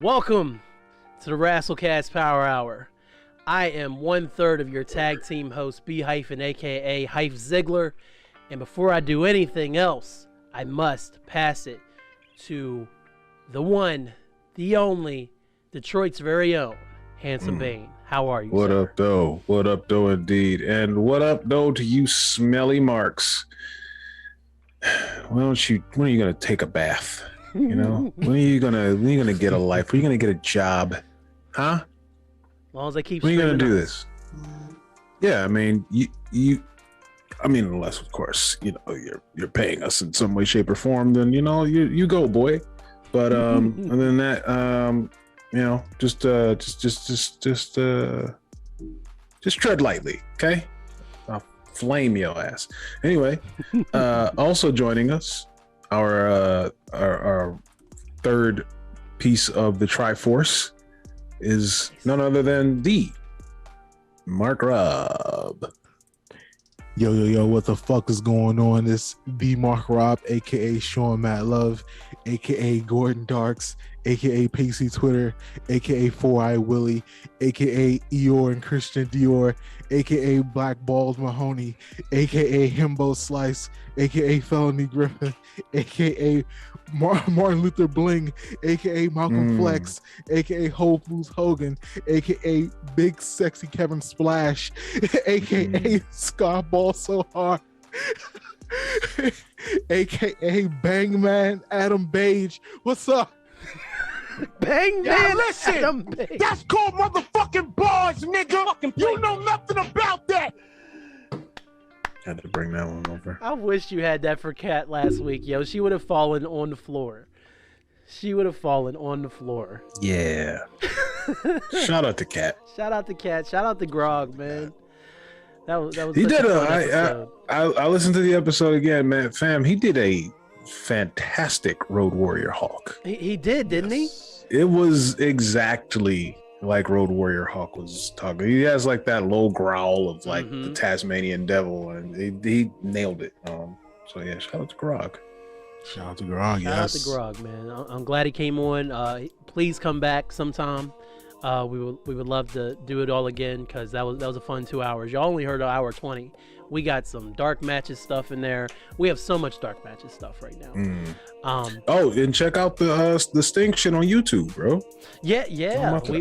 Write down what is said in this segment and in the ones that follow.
Welcome to the Rasslecast Power Hour. I am 1/3 of your tag team host, B-Hyphen, aka Hyph Ziggler. And before I do anything else, I must pass it to the one, the only, Detroit's very own, Handsome Bane. How are you, What sir? up, though? What up, though, indeed. And what up, though, to you smelly marks. When are you gonna take a bath? You know, when are you gonna get a life? When are you gonna get a job? Huh? As long as I keep When are you gonna do this? Yeah, I mean, unless of course, you're paying us in some way, shape, or form, then you go, boy. But other than that, just tread lightly, okay? I'll flame your ass. Anyway, also joining us, our third piece of the Triforce is none other than the Mark Robb. Yo, what the fuck is going on? This the Mark Robb, aka Sean Matt Love, aka Gordon Darks, aka Pacey Twitter, aka Four Eye Willie, aka Eeyore and Christian Dior, aka Black Balls Mahoney, aka Himbo Slice, aka Felony Griffin, aka Martin Luther Bling, aka Malcolm Flex, aka Whole Foods Hogan, aka Big Sexy Kevin Splash, aka Scott Ball So Hard, aka Bangman Adam Page. What's up? Bang, Yeah, man! listen, Adam Page. that's called motherfucking bars, nigga. You know nothing about that. Had to bring that one over. I wish you had that for Kat last week, yo. She would have fallen on the floor. Yeah. Shout out to Cat. Shout out to Kat. Shout out to Grog, man. That was. He such did a fun episode. I listened to the episode again, man. Fam, he did a fantastic Road Warrior Hawk. He did, didn't he? It was exactly like Road Warrior Hawk was talking. He has like that low growl of like the Tasmanian devil, and he nailed it. So yeah, shout out to Grog. Shout out to Grog, Shout out to Grog, man. I'm glad he came on. Please come back sometime. We would love to do it all again because that was a fun 2 hours. Y'all only heard an hour 20. We got some dark matches stuff in there. We have so much dark matches stuff right now. And check out the Stink shit on YouTube, bro. Yeah.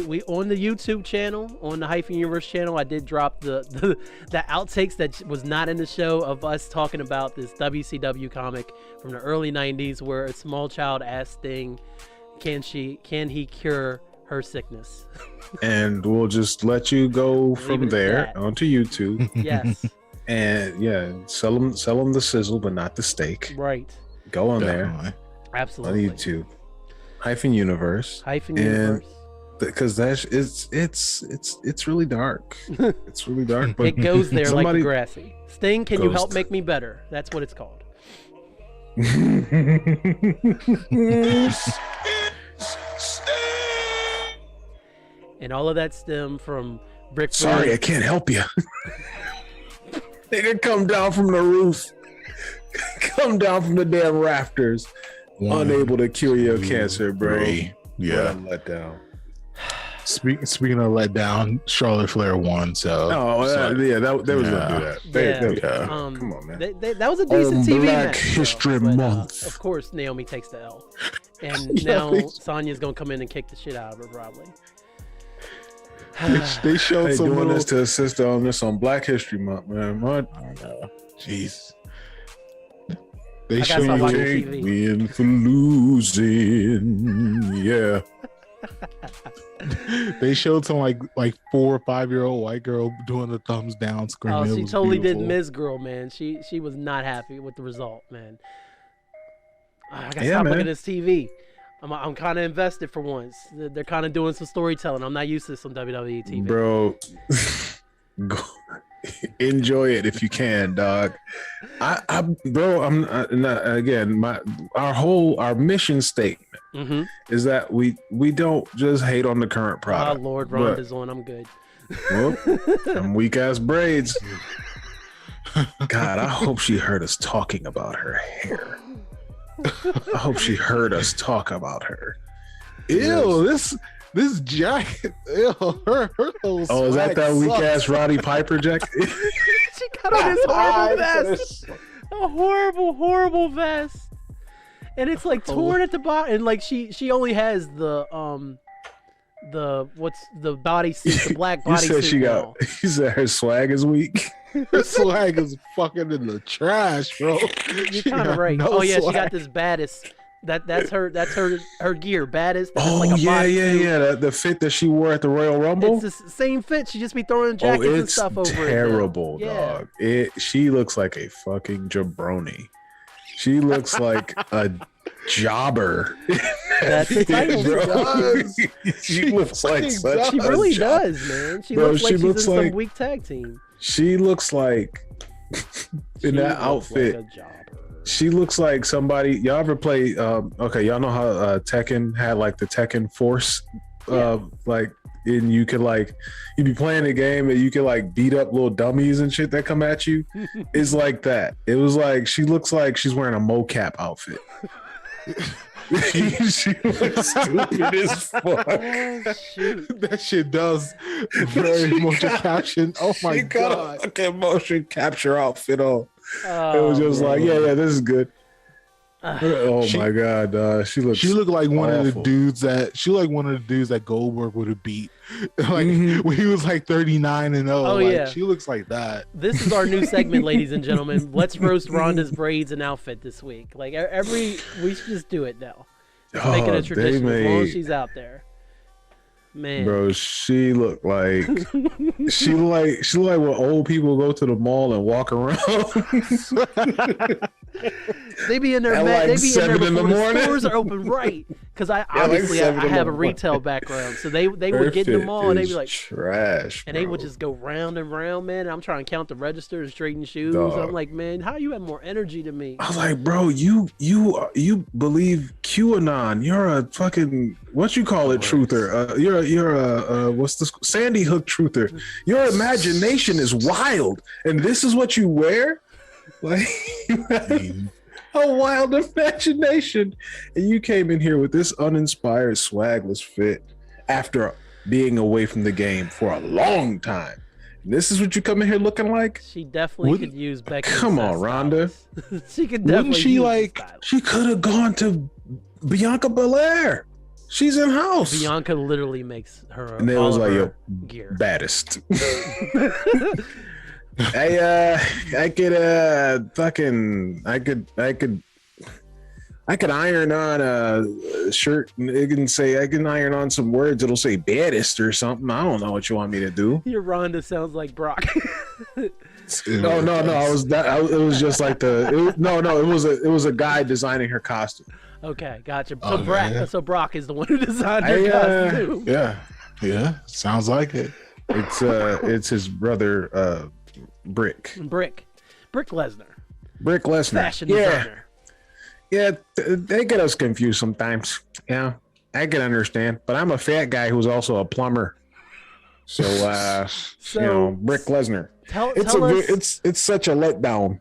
We on the YouTube channel, on the Hyphen Universe channel. I did drop the outtakes that was not in the show of us talking about this WCW comic from the early 90s where a small child asked Sting, can he cure her sickness? And we'll just let you go from it at there that. onto YouTube. Yes. And yeah, sell them the sizzle, but not the steak. Right. Go on Definitely. there Absolutely. on YouTube. Hyphen Universe. Hyphen Universe. Because it's really dark. It's really dark. But It goes there like somebody- Degrassi. Sting, can you Ghost. help make me better? That's what it's called. And all of that stem from Brick Sorry, I can't help you. Nigga, come down from the roof. Come down from the damn rafters. Unable to cure your cancer, bro. Three. Yeah. What a letdown. Speaking of let down, Charlotte Flair won. So They was gonna do that. Yeah. Come on, man. That was a decent On TV Black match. History but, Month. of course, Naomi takes the L. And Yeah, now they- Sonya's going to come in and kick the shit out of her, probably. They showed They some doing little. this to a sister on Black History Month, man. What? I don't know. Jeez. They I gotta showed stop watching you. TV. Win for losing. Yeah. They showed some like 4 or 5-year-old white girl doing the thumbs down screaming. Oh, It she was totally beautiful. did Ms. Girl, man. She was not happy with the result, man. I gotta Yeah, stop man. looking at this TV. I'm kind of invested for once. They're kind of doing some storytelling. I'm not used to this on WWE TV. Bro. Go. Enjoy it if you can, dog. I'm not, again, our mission statement is that we don't just hate on the current Oh, product. Lord, Ronda's on. I'm good. Them weak ass braids. God, I hope she heard us talking about her hair. I hope she heard us talk about her. Ew, this jacket. Ew, her whole Oh, is that swag weak sucks. ass Roddy Piper jacket? She got on this horrible vest. A horrible vest. And it's like torn at the bottom, and like she only has the what's the bodysuit, the black You bodysuit. said now. you said her swag is weak. Her swag is fucking in the trash, bro. You're kind of right. No Oh yeah, swag. she got this baddest. That's her gear, baddest. And Oh it's like a bodysuit. The fit that she wore at the Royal Rumble. It's the same fit. She just be throwing jackets and it's stuff over terrible, it. Now. Yeah. dog. She looks like a fucking jabroni. She looks like a jobber. That's the title. She looks like such. She a really job- does, man. She Bro, looks like she she's looks in like- some weak tag team. She looks like She in that looks outfit. like a jobber. She looks like somebody. Y'all ever play? Okay, y'all know how Tekken had like the Tekken Force, like, and you could like you'd be playing a game and you could like beat up little dummies and shit that come at you. It's like that. It was like she looks like she's wearing a mocap outfit. She looks stupid as fuck. Oh shoot! That shit does very motion caption. Oh my She got god. a fucking motion capture outfit on. It Oh, was just like, yeah, this is good. Oh She- my god, she looks. She looked like one of the awful. dudes that Goldberg would have beat. Like when he was like 39 and 0. Oh, like, yeah. She looks like that. This is our new segment, ladies and gentlemen. Let's roast Ronda's braids and outfit this week. Like we should just do it now. Just make it a tradition as long as she's out there. Man, Bro, she looked like she looked like when old people go to the mall and walk around. they be in there. At They like be in there 7 in the before the morning. stores are open, right? Because I like obviously 7 I in the have a morning. retail background, so they would get in Her the mall and they'd fit be like, is trash, and they would bro. just go round and round, man. And I'm trying to count the registers, straighten shoes. Dog. I'm like, man, how you have more energy than me? I was like, bro, you believe QAnon? You're a fucking what you call it, truther? You're a what's this? Sandy Hook truther. Your imagination is wild, and this is what you wear. Like you have a wild imagination, and you came in here with this uninspired, swagless fit after being away from the game for a long time. This is what you come in here looking like? She definitely Wouldn't- could use Becky. Come on, Rhonda. She could definitely. Wouldn't she use the like? stylist. She could have gone to Bianca Belair. She's in house. Bianca literally makes her. And they all was of like, her yo, gear. baddest. I could iron on a shirt and it can say I can iron on some words. It'll say baddest or something. I don't know what you want me to do. Your Ronda sounds like Brock. No. It was just like it was a guy designing her costume. Okay, gotcha. Oh, man. So Brock is the one who designed her costume. Yeah. Sounds like it. It's his brother, Brick Lesnar, Lesnar. fashion Yeah. designer. Yeah, they get us confused sometimes. Yeah, I can understand. But I'm a fat guy who's also a plumber. So, Brick Lesnar. Tell us It's such a letdown.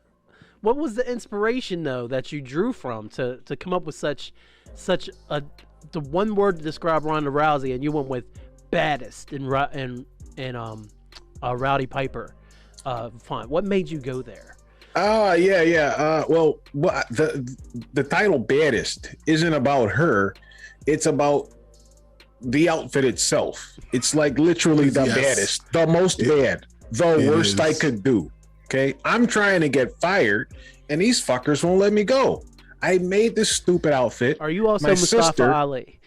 what was the inspiration though that you drew from to come up with such the one word to describe Ronda Rousey, and you went with baddest and Rowdy Piper. Font. What made you go there? Well, the title baddest isn't about her. It's about the outfit itself. It's like literally the Yes. baddest, the most bad, the it worst I is. could do. Okay. I'm trying to get fired and these fuckers won't let me go. I made this stupid outfit. Are you also My Mustafa sister- Ali?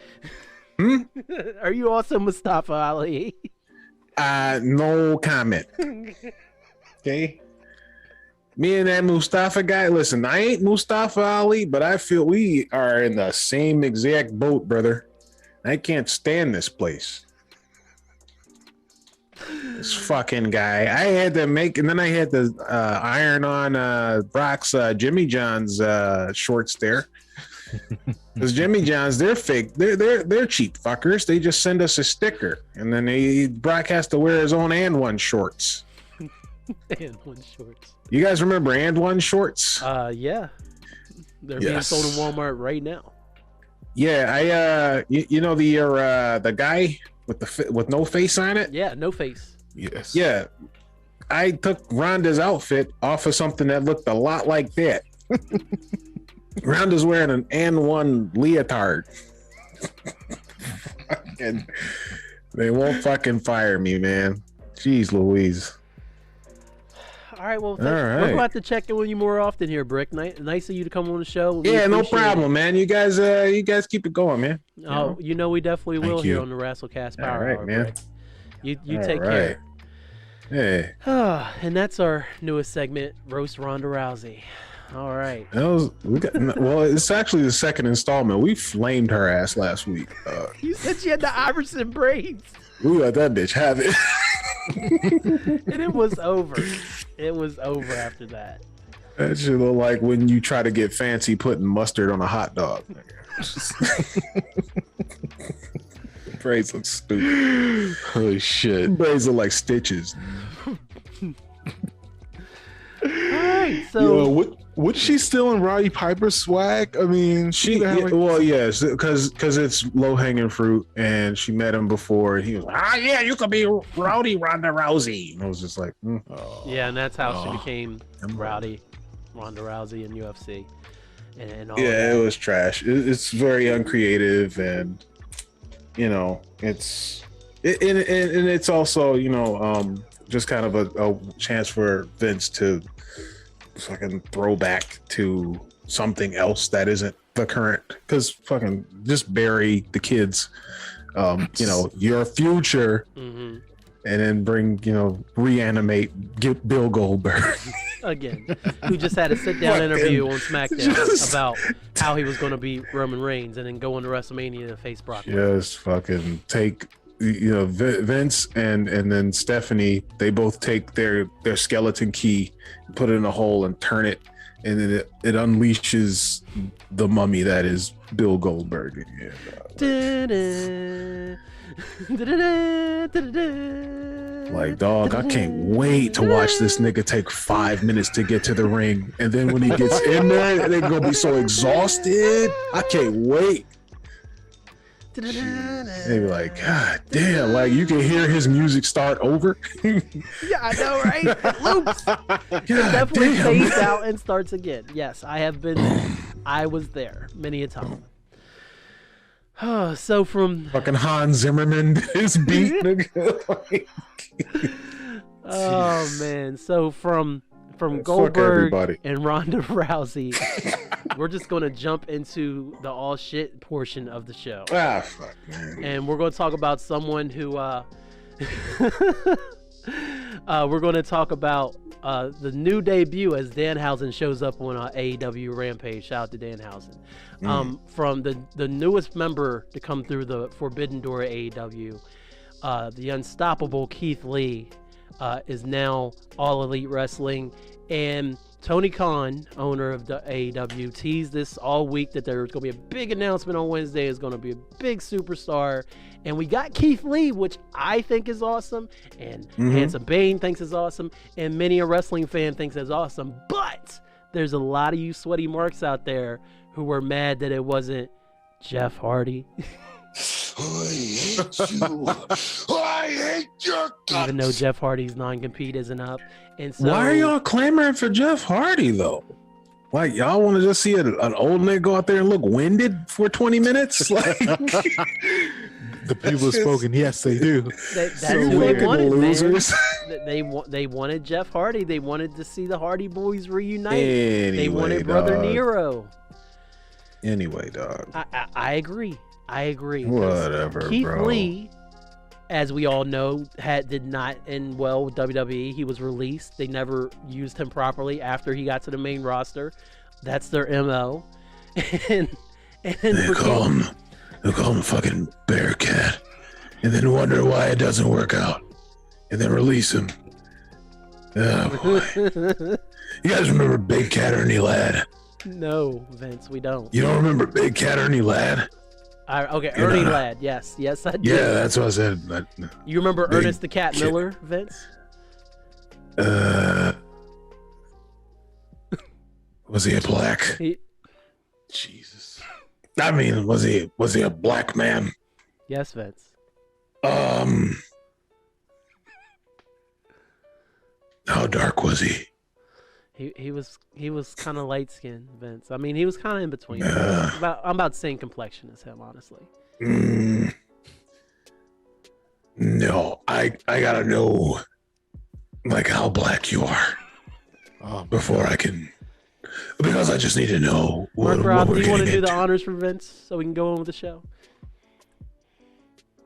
Are you also Mustafa Ali? No comment. Okay. Me and that Mustafa guy, listen, I ain't Mustafa Ali, but I feel we are in the same exact boat, brother. I can't stand this place. This fucking guy. I had to iron on Brock's Jimmy John's shorts there. Because Jimmy John's, they're fake. They're cheap fuckers. They just send us a sticker, and then Brock has to wear his own and one shorts. And one shorts. You guys remember and one shorts? Yeah. They're being Yes. sold in Walmart right now. Yeah, you know the guy with no face on it. Yeah, no face. Yes. Yeah, I took Ronda's outfit off of something that looked a lot like that. Ronda's wearing an N1 leotard. Fucking, they won't fucking fire me, man. Jeez Louise. All right, well, All right. we're going to have to check in with you more often here, Brick. Nice of you to come on the show. We Yeah, no appreciate problem, man. You guys keep it going, man. Oh, you know we definitely will Thank here you. on the Rasslecast Power All right, Hour, man. Brick. You All take right. care. Hey, And that's our newest segment, Roast Ronda Rousey. All right. well, it's actually the second installment. We flamed her ass last week. You said she had the Iverson braids. We let that bitch have it. And it was over. It was over after that. That shit look like when you try to get fancy putting mustard on a hot dog. Braids look stupid. Holy shit. Braids look like stitches. All right, so Yo, would she still in Roddy Piper's swag? I mean, Yes, because it's low hanging fruit, and she met him before, and he was like, yeah, you could be Rowdy Ronda Rousey. And I was just like, yeah, and that's how she became Ronda Rousey in UFC. And all yeah, that. it was trash. It's very uncreative, and you know, and it's also, you know, just kind of a chance for Vince to fucking throw back to something else that isn't the current, because fucking just bury the kids, you know, your future, and then bring, you know, get Bill Goldberg again, who just had a sit-down interview on SmackDown about how he was going to beat Roman Reigns and then go into WrestleMania to face Brock Lesnar. just fucking take, you know, Vince and then Stephanie, they both take their skeleton key, put it in a hole and turn it, and then it unleashes the mummy that is Bill Goldberg. Like, dog, I can't wait to watch this nigga take 5 minutes to get to the ring, and then when he gets in there, they're gonna be so exhausted. I can't wait. They be like, God damn, like you can hear his music start over. Yeah, I know, right? It loops. It definitely fades out and starts again. Yes, I have been there. I was there many a time. So from Fucking Hans Zimmerman his beat. Nigga. Oh man, so from Fuck Goldberg everybody. and Ronda Rousey, we're just gonna jump into the all shit portion of the show. Ah, fuck, man. And we're going to talk about someone who we're going to talk about the new debut as Danhausen shows up on AEW Rampage. Shout out to Danhausen. From the newest member to come through the Forbidden Door at AEW, the unstoppable Keith Lee is now All Elite Wrestling, and Tony Khan, owner of the AEW, teased this all week that there's going to be a big announcement on Wednesday. Is going to be a big superstar. And we got Keith Lee, which I think is awesome. And Handsome Bane thinks is awesome. And many a wrestling fan thinks is awesome. But there's a lot of you sweaty marks out there who were mad that it wasn't Jeff Hardy. I hate you. I hate your guts. Even though Jeff Hardy's non-compete isn't up. And so, Why are y'all clamoring for Jeff Hardy though? Like, y'all want to just see an old nigga go out there and look winded for 20 minutes? Like, the people have spoken. Yes, they do. that's so who they fucking wanted, losers. man. They wanted Jeff Hardy. They wanted to see the Hardy Boys reunite. Anyway, They wanted Brother dog. Nero. Anyway, dog. I agree. I agree. Whatever, Keith bro. Lee, as we all know, did not end well with WWE. He was released. They never used him properly after he got to the main roster. That's their MO. And They call him fucking Bearcat, and then wonder why it doesn't work out, and then release him. Oh, boy. You guys remember Big Cat Ernie Ladd? No, Vince, we don't. You don't remember Big Cat Ernie Ladd? Okay, Ernie Ladd. Yes, I do. Yeah, that's what I said. But, You remember Big Ernest the Cat Cat. Miller, Vince? Was he a black? He, Jesus. I mean, was he a black man? Yes, Vince. How dark was he? He was kind of light skinned, Vince. I mean, he was kind of in between. Uh, I'm about the same complexion as him, honestly. No, I gotta know, like, how black you are before I can, because I just need to know Mark what Rob, we're do you want to getting do the into. honors for Vince so we can go on with the show?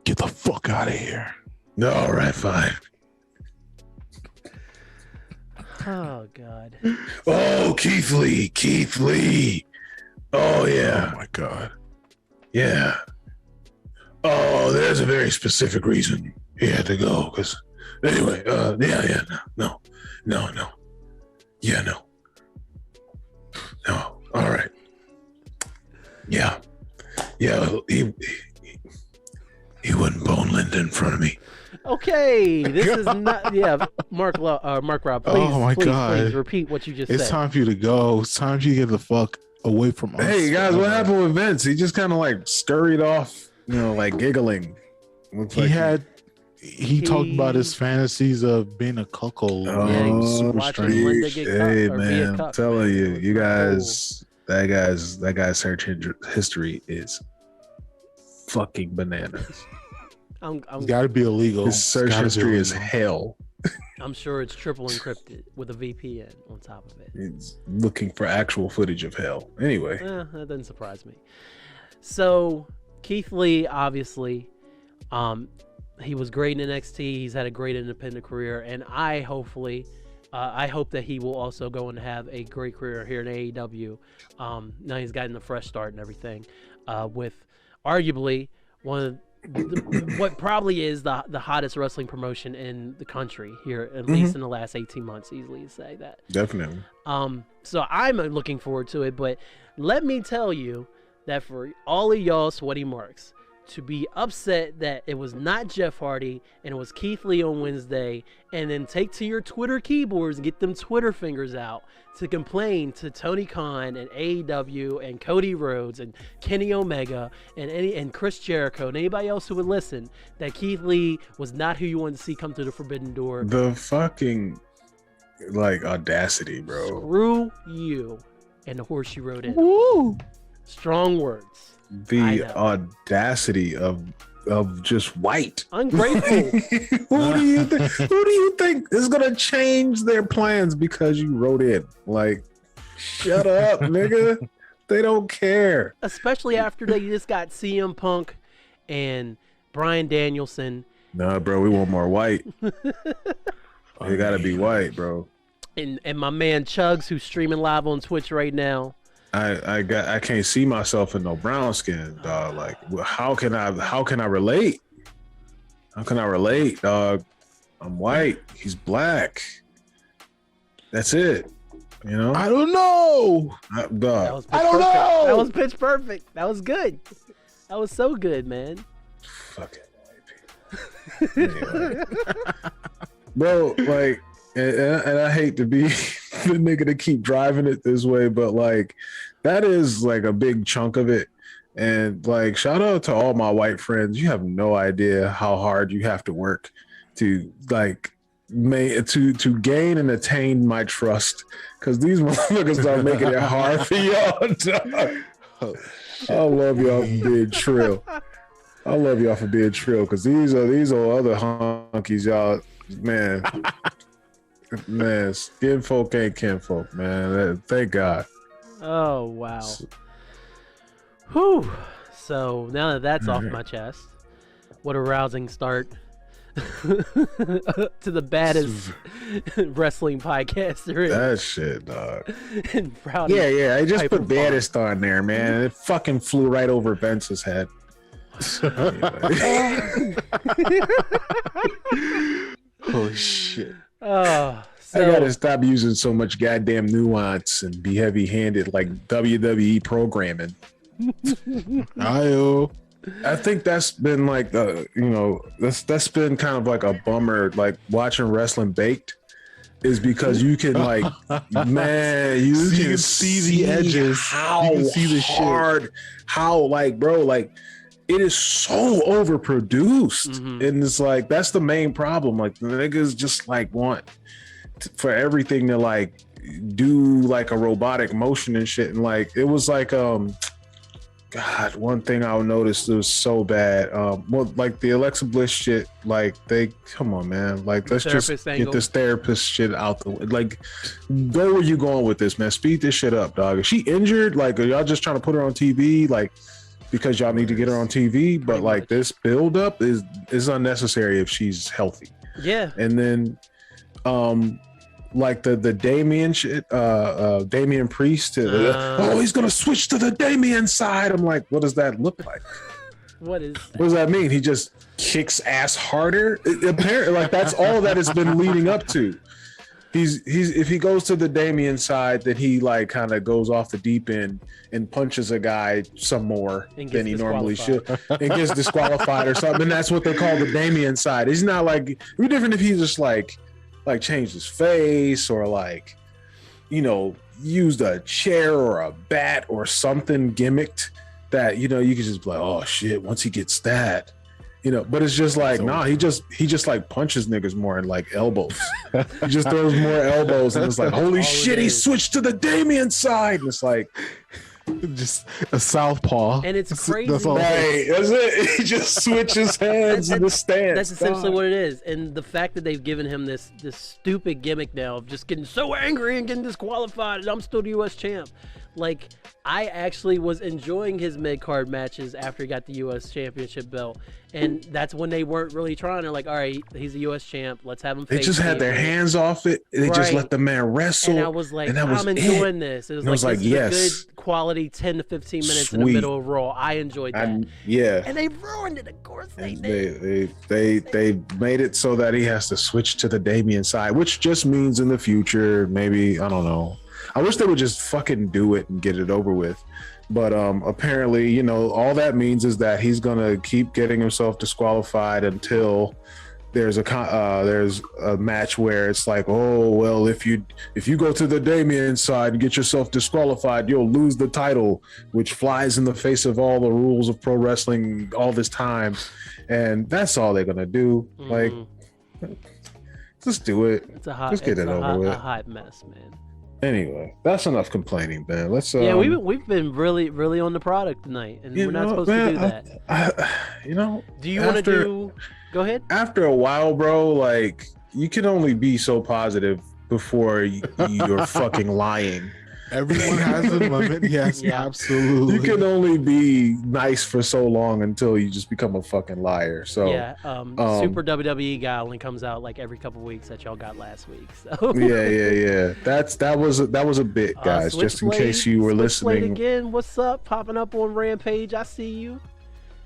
Get the fuck out of here. All right, fine. Oh God. Oh, Keith Lee. Oh yeah. Oh my god. Yeah. Oh, there's a very specific reason he had to go. Because anyway, no. Yeah, no. All right. Yeah. He wouldn't bone Linda in front of me. Okay, this is not. Yeah, Mark Rob. Please, Oh my please, God. please repeat what you just It's said. time for you to go. It's time for you to get the fuck away from us. Hey guys, what forever. happened with Vince? He just kind of like scurried off, like giggling. Looks He like had he talked about his fantasies of being a cuckold. Yeah, he was super watching strange. Linda get cut Hey or be a man, cuck, I'm telling man. you, It's you not guys, that guy's search history is fucking bananas. I'm It's got to be illegal. His It's search gotta be history is illegal. hell. I'm sure it's triple encrypted with a VPN on top of it. He's looking for actual footage of hell. Anyway, That doesn't surprise me. So Keith Lee, obviously, he was great in NXT. He's had a great independent career, and I hope that he will also go and have a great career here in AEW. Now he's gotten a fresh start and everything, with arguably one of what probably is the hottest wrestling promotion in the country here, at least in the last 18 months, easily to say that. definitely. So I'm looking forward to it, but let me tell you that for all of y'all sweaty marks to be upset that it was not Jeff Hardy and it was Keith Lee on Wednesday, and then take to your Twitter keyboards and get them Twitter fingers out to complain to Tony Khan and AEW and Cody Rhodes and Kenny Omega and Chris Jericho and anybody else who would listen that Keith Lee was not who you wanted to see come through the Forbidden Door. The fucking like audacity, bro. Screw you and the horse you rode in. Woo! Strong words. I The know. audacity of just white. Ungrateful. Who do you think is gonna change their plans because you wrote in? Like, shut up, nigga. They don't care. Especially after they just got CM Punk and Bryan Danielson Nah, bro, we want more white. They gotta be white, bro. and my man Chugs, who's streaming live on Twitch right now. I can't see myself in no brown skin, dog. Like, how can I relate? How can I relate, dog? I'm white. He's black. That's it. You know? I don't know. That was pitch I don't perfect. know. That was pitch perfect. That was good. That was so good, man. Fucking white people. Anyway. Bro, like, and I hate to be the nigga to keep driving it this way, but like, that is like a big chunk of it. And like, shout out to all my white friends. You have no idea how hard you have to work to like to gain and attain my trust, because these motherfuckers are making it hard for y'all. Dog. Oh, I love y'all for being trill. I love y'all for being trill, because these are other honkies, y'all. Man, skin folk ain't kinfolk, man. Thank God. Oh wow. Whew. So now that that's off my chest, what a rousing start to the baddest wrestling podcast there is. That shit, dog. And Rowdy Yeah. I just Hyper put baddest on there, man. And it fucking flew right over Vince's head. Anyway. oh shit. Oh, I gotta stop using so much goddamn nuance and be heavy-handed like WWE programming. I think that's been like that's been kind of like a bummer, like watching wrestling baked. is because you can like, man, you can see the edges, how you can see the hard, how like, bro, like it is so overproduced, and it's like that's the main problem. Like the niggas just like want for everything to like do like a robotic motion and shit, and like it was like God, one thing I noticed was so bad. Well, like the Alexa Bliss shit, like come on, man. Like, let's just get this therapist shit out the way. Like, go where you going with this, man. Speed this shit up, dog. Is she injured? Like, are y'all just trying to put her on TV? Like, because y'all need to get her on TV? But like, this build up is unnecessary if she's healthy. Yeah. And then, like the Damian shit, Damian Priest. He's gonna switch to the Damian side. I'm like, what does that look like? What does that mean? He just kicks ass harder? Apparently, like that's all that has been leading up to. He's if he goes to the Damian side, then he like kind of goes off the deep end and punches a guy some more than he normally should and gets disqualified or something. And that's what they call the Damian side. It's not like it'd be different if he's just like changed his face or like, you know, used a chair or a bat or something gimmicked that, you know, you could just be like, oh shit, once he gets that, you know, but it's just like, nah, he just like punches niggas more and like elbows. He just throws more elbows and it's like, holy shit, he switched to the Damian side. And it's like, just a southpaw, and it's crazy. That's all. Right, that's it. He just switches hands in the stance. That's essentially what it is. And the fact that they've given him this stupid gimmick now of just getting so angry and getting disqualified, and I'm still the U.S. champ. Like, I actually was enjoying his mid-card matches after he got the U.S. championship belt. And that's when they weren't really trying. They're like, all right, he's a U.S. champ. Let's have him face. They just had their hands off it. They just let the man wrestle. And I was like, I'm enjoying this. It was like, this is a good quality 10 to 15 minutes in the middle of Raw. I enjoyed that. Yeah. And they ruined it. Of course they did. They made it so that he has to switch to the Damian side, which just means in the future, maybe, I don't know. I wish they would just fucking do it and get it over with. But apparently, you know, all that means is that he's gonna keep getting himself disqualified until there's a match where it's like, oh well, if you go to the Damian side and get yourself disqualified, you'll lose the title, which flies in the face of all the rules of pro wrestling all this time, and that's all they're gonna do. Like, just do it. Just get it over with. A hot mess, man. Anyway, that's enough complaining, man. Let's. Yeah, we've been really on the product tonight, and we're not supposed to do that. You know. Do you want to do? Go ahead. After a while, bro, like you can only be so positive before you're fucking lying. Everyone has a limit. Yes, absolutely. You can only be nice for so long until you just become a fucking liar. So yeah, Super WWE guy only comes out like every couple weeks that y'all got last week. So yeah. That was a bit, guys. Just in case you were listening. Again, what's up? Popping up on Rampage. I see you.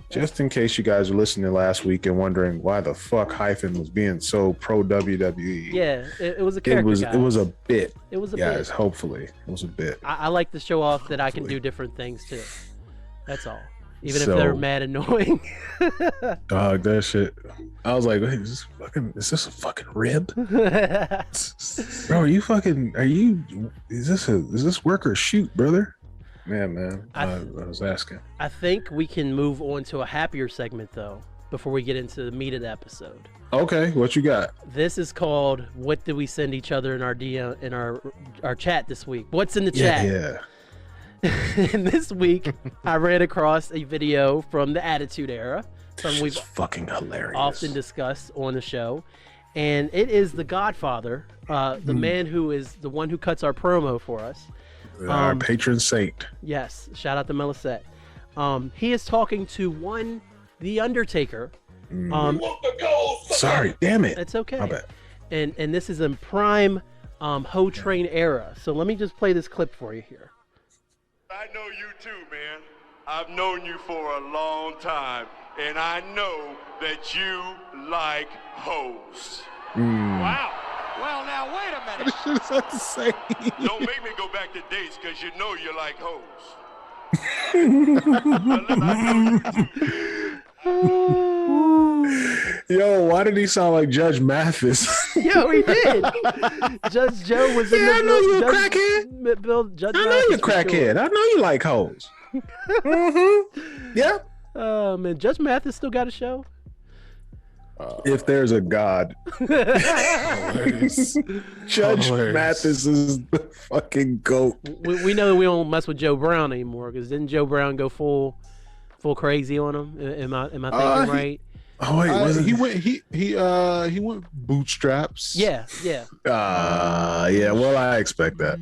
Just in case you guys were listening last week and wondering why the fuck Hyphen was being so pro WWE. Yeah, it was a character. It was a bit. It was a guys, bit. Hopefully, it was a bit. I like to show off that I can do different things too. That's all. Even if they're mad annoying. Dog, that shit. I was like, hey, is this a fucking rib? Bro, is this work or shoot, brother? Man, I was asking. I think we can move on to a happier segment though, before we get into the meat of the episode. Okay, what you got? This is called "What Did We Send Each Other in our DM in our chat this week?" What's in the chat? Yeah. And this week, I ran across a video from the Attitude Era, something we've fucking hilarious, often discussed on the show, and it is the Godfather, the man who is the one who cuts our promo for us. Our patron saint. Yes, shout out to Melisette. He is talking to the Undertaker. Sorry, damn it. It's okay. My bad. And this is in prime Ho Train era. So let me just play this clip for you here. I know you too, man. I've known you for a long time, and I know that you like hoes. Wow. Well, now, wait a minute. What should I have to say? Don't make me go back to dates, because you know you like hoes. Yo, why did he sound like Judge Mathis? Yo, he did. Judge Joe was in the I know you a crackhead. Judge I know you a crackhead. Sure. I know you like hoes. Yeah. Man, Judge Mathis still got a show. If there's a God, Judge Mathis is the fucking GOAT. We know we don't mess with Joe Brown anymore because didn't Joe Brown go full crazy on him? Am I thinking right? Oh wait, he went bootstraps. Yeah. Yeah. Well, I expect that.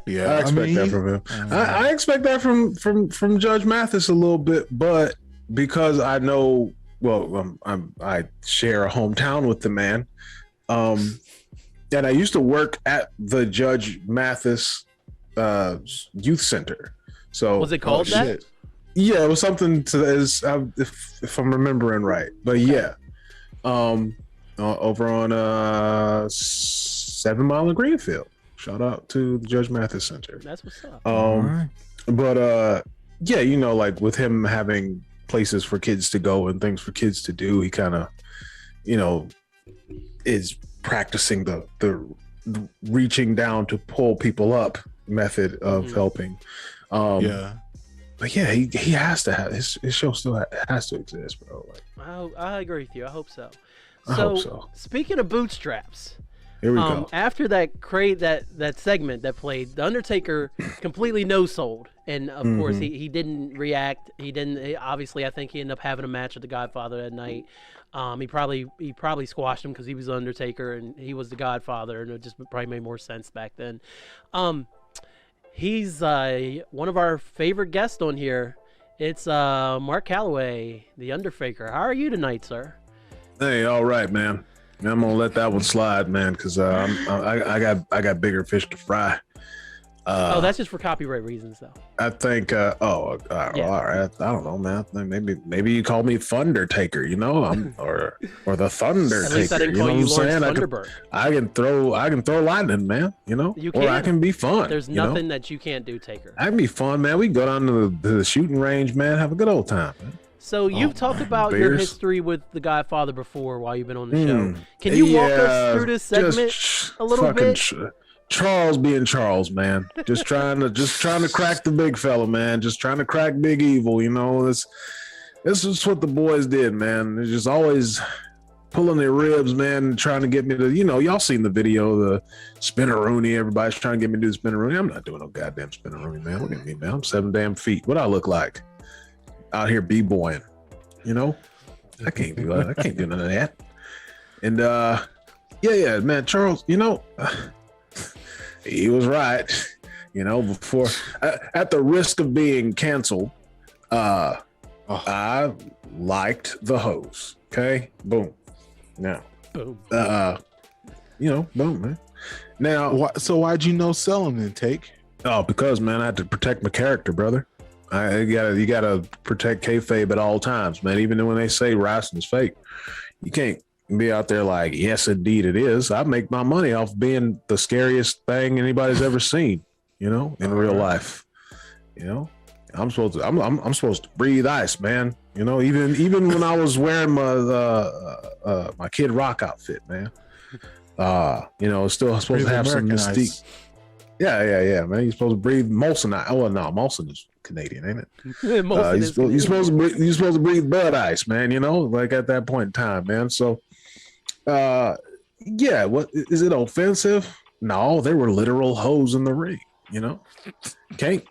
Yeah, I expect that from him. I expect that from Judge Mathis a little bit, but because I know. Well, I share a hometown with the man, and I used to work at the Judge Mathis Youth Center. So was it called that? Shit. Yeah, it was something if I'm remembering right. But yeah, over on 7 Mile and Greenfield. Shout out to the Judge Mathis Center. That's what's up. But yeah, you know, like with him having places for kids to go and things for kids to do, he kind of, you know, is practicing the reaching down to pull people up method of helping. But yeah, he has to have his show still has to exist, bro. Like, I agree with you. I hope so. I hope so. Speaking of bootstraps, here we go. After that segment that played, The Undertaker completely no-sold. And, of course, he didn't react. Obviously, I think he ended up having a match with the Godfather that night. He probably squashed him because he was the Undertaker and he was the Godfather. And it just probably made more sense back then. He's one of our favorite guests on here. It's Mark Calloway, the Undertaker. How are you tonight, sir? Hey, all right, man. I'm gonna let that one slide, man, because I got bigger fish to fry. That's just for copyright reasons, though. I think. All right. I don't know, man. Maybe you call me Thundertaker, you know, or the Thundertaker. At least I didn't call you Lawrence Thunderbird. I can throw lightning, man. You know, you can. Or I can be fun. There's nothing that you can't do, Taker. I can be fun, man. We can go down to the shooting range, man. Have a good old time, man. So you've talked about your history with the Godfather before while you've been on the show. Can you walk us through this segment a little bit? Charles being Charles, man. Just trying to crack the big fella, man. Just trying to crack Big Evil, you know. This is what the boys did, man. They're just always pulling their ribs, man, trying to get me to, you know, y'all seen the video, the spinneroonie. Everybody's trying to get me to do the spinneroonie. I'm not doing no goddamn spinneroonie, man. Look at me, man. I'm 7 damn feet. What I look like? Out here b-boying, you know? I can't do that. I can't do none of that. And yeah, man, Charles, you know, he was right. You know, before at the risk of being canceled, I liked the hose. Okay, boom. Now, boom. You know, boom, man. Now, so why'd you no sell him then, Take? Oh, because man, I had to protect my character, brother. You gotta protect kayfabe at all times, man. Even when they say wrestling's fake, you can't be out there like, yes, indeed it is. I make my money off being the scariest thing anybody's ever seen, you know, in real life. You know, I'm supposed to breathe ice, man. You know, even when I was wearing my Kid Rock outfit, man. You know, it's still supposed to have some mystique. Ice. Yeah, man. You're supposed to breathe Molson. Oh, no, Molson is Canadian, ain't it? You're supposed to breathe Bud Ice, man. You know, like at that point in time, man. So, yeah. What is it offensive? No, they were literal hoes in the ring. You know, can't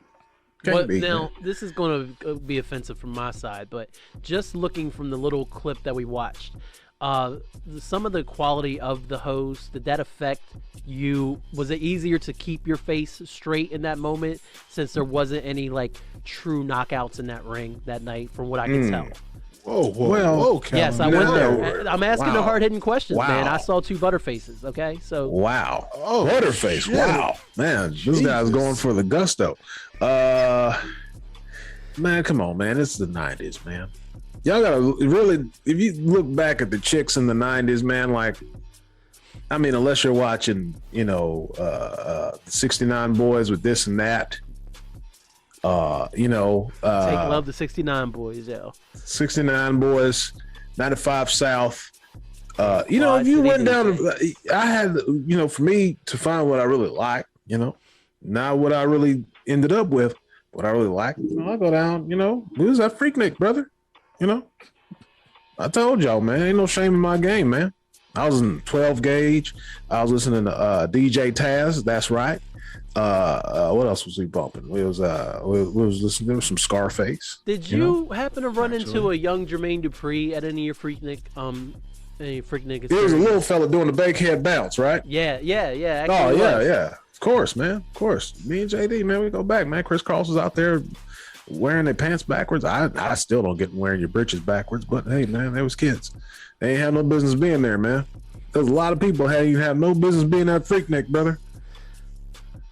be. Now, man. this is going to be offensive from my side, but just looking from the little clip that we watched. Some of the quality of the hose, did that affect you? Was it easier to keep your face straight in that moment since there wasn't any like true knockouts in that ring that night from what I can tell? Whoa, yes, I went there. I'm asking the hard-hitting questions, man. I saw 2 butterfaces, okay? So wow. Oh, butterface. Shit. Wow. Man, this guy's going for the gusto. Man, come on, man. It's the 90s, man. Y'all gotta really, if you look back at the chicks in the 90s, man, like, I mean, unless you're watching, you know, 69 Boys with this and that, you know. Take love the 69 Boys, yo. 69 Boys, 95 South. You know, if you went down, I had, you know, for me to find what I really like, you know, not what I really ended up with, what I really like, you know, I go down, you know, who's that Freaknik, brother? You know, I told y'all, man, ain't no shame in my game, man. I was in 12 gauge. I was listening to DJ Taz. That's right. What else was we bumping? We was listening. There was some Scarface. Did you happen to run into a young Jermaine Dupri at any of your Freaknik? Any Freaknik? There was a little fella doing the bankhead bounce, right? Yeah. Actually, yeah. Of course, man. Of course. Me and JD, man, we go back, man. Chris Cross was out there wearing their pants backwards. I still don't get wearing your britches backwards, but hey, man, they was kids. They ain't have no business being there, man. There's a lot of people you have no business being at Freaknik, brother.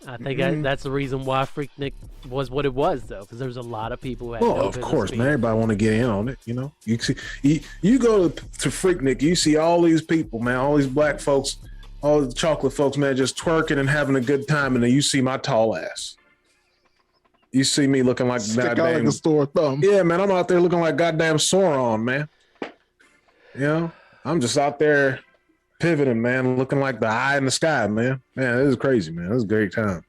I think that's the reason why Freaknik was what it was, though, because there was a lot of people who had no of business course, being man. Everybody want to get in on it, you know. You see, you go to Freaknik, you see all these people, man, all these black folks, all the chocolate folks, man, just twerking and having a good time, and then you see my tall ass. You see me looking like goddamn, like a store thumb. Yeah, man, I'm out there looking like goddamn Sauron, man. You know, I'm just out there pivoting, man, looking like the eye in the sky, man. Man, this is crazy, man. This is a great time.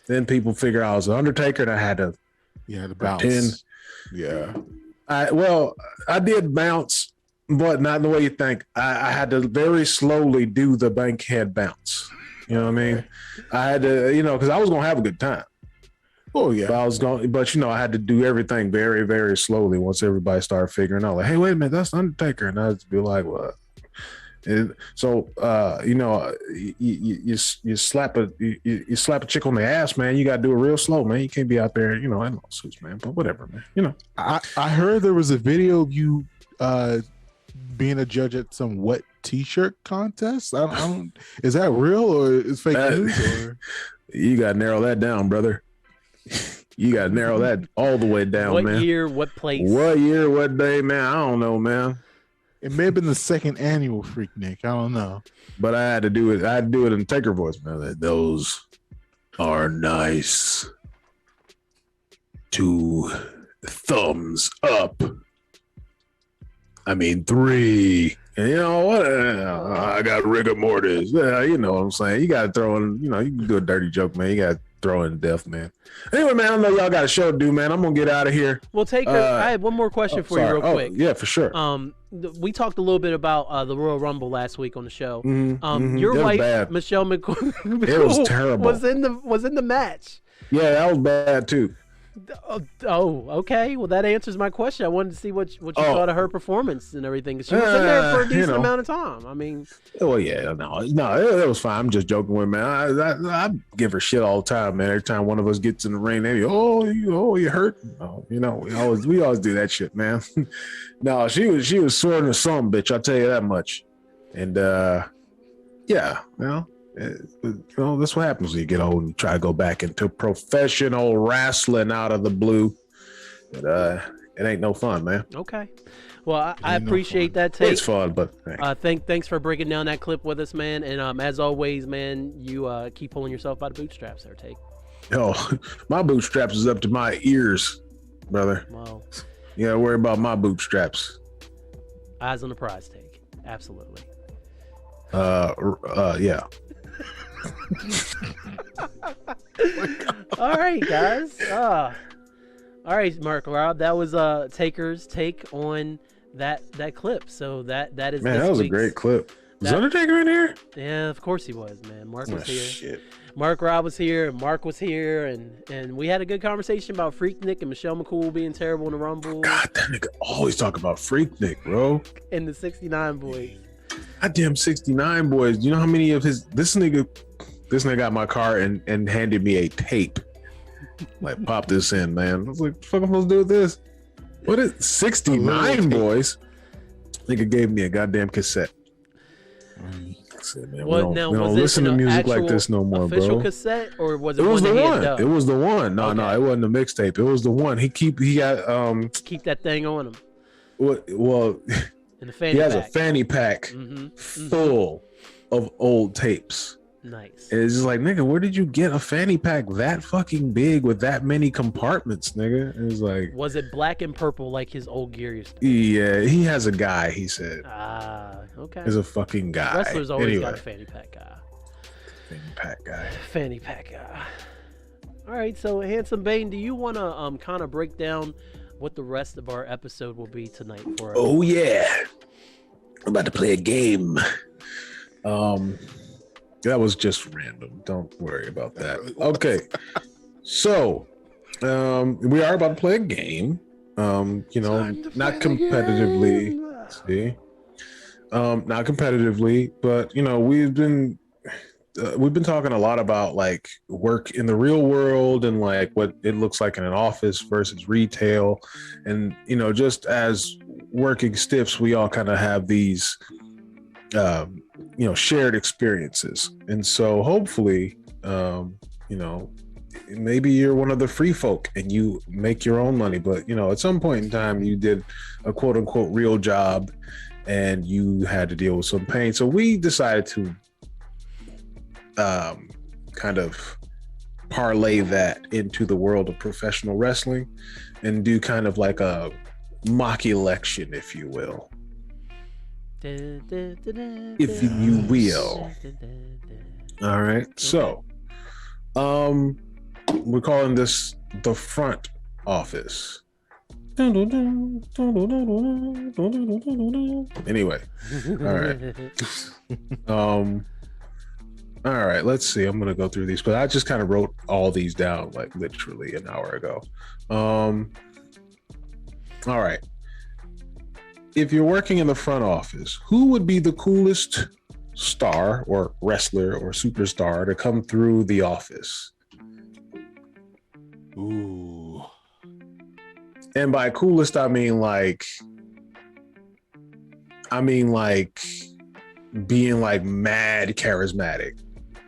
Then people figure out I was an Undertaker, and I had to, bounce. Yeah. I did bounce, but not the way you think. I had to very slowly do the bankhead bounce. You know what I mean? I had to, you know, because I was gonna have a good time. Oh yeah. But you know, I had to do everything very, very slowly once everybody started figuring out, like, hey, wait a minute, that's Undertaker, and I'd be like, what? And so, you know, you slap a chick on the ass, man. You got to do it real slow, man. You can't be out there, you know, in lawsuits, man. But whatever, man. You know, I heard there was a video of you being a judge at some wet T-shirt contest. I don't. Is that real or is fake news? Or? You got to narrow that down, brother. You got to narrow that all the way down, man. What year? What place? What year? What day, man? I don't know, man. It may have been the second annual Freaknik. I don't know. But I had to do it. I had to do it in Taker voice, man. Those are nice. 2 thumbs up. I mean 3. And you know what? I got rigor mortis. You know what I'm saying? You got to throw in, you know, you can do a dirty joke, man. You got to throw in death, man. Anyway, man, I know y'all got a show to do, man. I'm going to get out of here. Well, Taker, I had one more question for you real quick. Yeah, for sure. We talked a little bit about the Royal Rumble last week on the show. That Your wife, was bad. Michelle McCool, it was terrible. was in the match. Yeah, that was bad too. Oh, okay. Well, that answers my question. I wanted to see what you thought of her performance and everything. She was in there for a decent amount of time. I mean, well, yeah, no, it was fine. I'm just joking with, man. I give her shit all the time, man. Every time one of us gets in the ring, they be, you hurt. Oh, you know, we always do that shit, man. No, she was sort of some bitch. I'll tell you that much. And yeah, well. You know, that's what happens when you get old and try to go back into professional wrestling out of the blue. But it ain't no fun, man. Okay. Well, I appreciate that take. It's fun, but thanks for breaking down that clip with us, man. And as always, man, you keep pulling yourself by the bootstraps there, Take. Oh, my bootstraps is up to my ears, brother. Well, you gotta worry about my bootstraps. Eyes on the prize, Take. Absolutely. Yeah. All right, guys. All right, Mark Rob. That was Taker's take on that clip. So that is, man, that was a great clip. Was Undertaker in here? Yeah, of course he was, man. Mark was here. Shit. Mark Rob was here, and Mark was here, and we had a good conversation about Freaknik and Michelle McCool being terrible in the Rumble. God, that nigga always talk about Freaknik, bro. And the 69 boys. Goddamn 69 boys. Do you know how many of this nigga got my car and handed me a tape. Like, pop this in, man. I was like, what the fuck am I supposed to do with this? What is 69 boys? Nigga gave me a goddamn cassette. Said, man, well, we don't listen to music like this no more, bro. Official cassette, or was it? It was one the that one. It was the one. No, it wasn't a mixtape. It was the one. He got keep that thing on him. Well, in the fanny he has pack. a fanny pack full of old tapes. Nice. It's just like, nigga, where did you get a fanny pack that fucking big with that many compartments, nigga? It was like, was it black and purple like his old gear used to be? Yeah, he has a guy. He said, okay. There's a fucking guy. Wrestlers always got a fanny pack guy. Fanny pack guy. All right, so Handsome Bane, do you want to kind of break down what the rest of our episode will be tonight for us? Oh yeah, I'm about to play a game. That was just random. Don't worry about that. Okay, so we are about to play a game. Not competitively. See, not competitively, but we've been talking a lot about like work in the real world and like what it looks like in an office versus retail, and just as working stiffs, we all kind of have these shared experiences. And so hopefully maybe you're one of the free folk and you make your own money, but at some point in time you did a quote unquote real job and you had to deal with some pain. So we decided to kind of parlay that into the world of professional wrestling and do kind of like a mock election, if you will. If you will. All right. So, we're calling this the front office. Anyway. All right. All right. Let's see. I'm gonna go through these, but I just kind of wrote all these down like literally an hour ago. All right. If you're working in the front office, who would be the coolest star or wrestler or superstar to come through the office? Ooh. And by coolest, I mean like being like mad charismatic.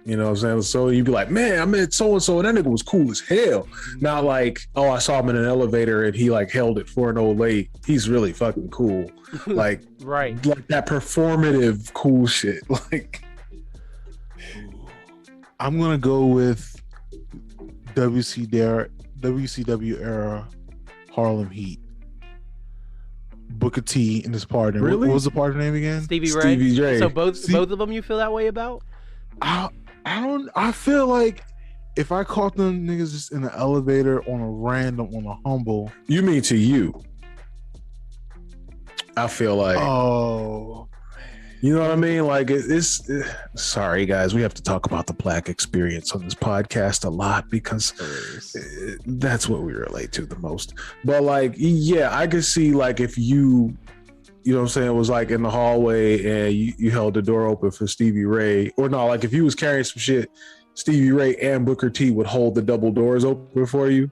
You know what I'm saying? So you'd be like, man, I met so-and-so and that nigga was cool as hell. Not like, oh, I saw him in an elevator and he like held it for an old lady. He's really fucking cool. Like, right. Like that performative cool shit. Like, I'm going to go with WCW era Harlem Heat. Booker T and his partner. Really? What was the partner name again? Stevie Ray. Stevie Ray. So both of them you feel that way about? I feel like if I caught them niggas just in the elevator on a humble. You mean to you? I feel like, oh, you know what I mean? Like it's sorry guys, we have to talk about the black experience on this podcast a lot because that's what we relate to the most. But like, yeah, I could see like if you know what I'm saying, it was like in the hallway and you held the door open for Stevie Ray, or no, like if you was carrying some shit, Stevie Ray and Booker T would hold the double doors open for you.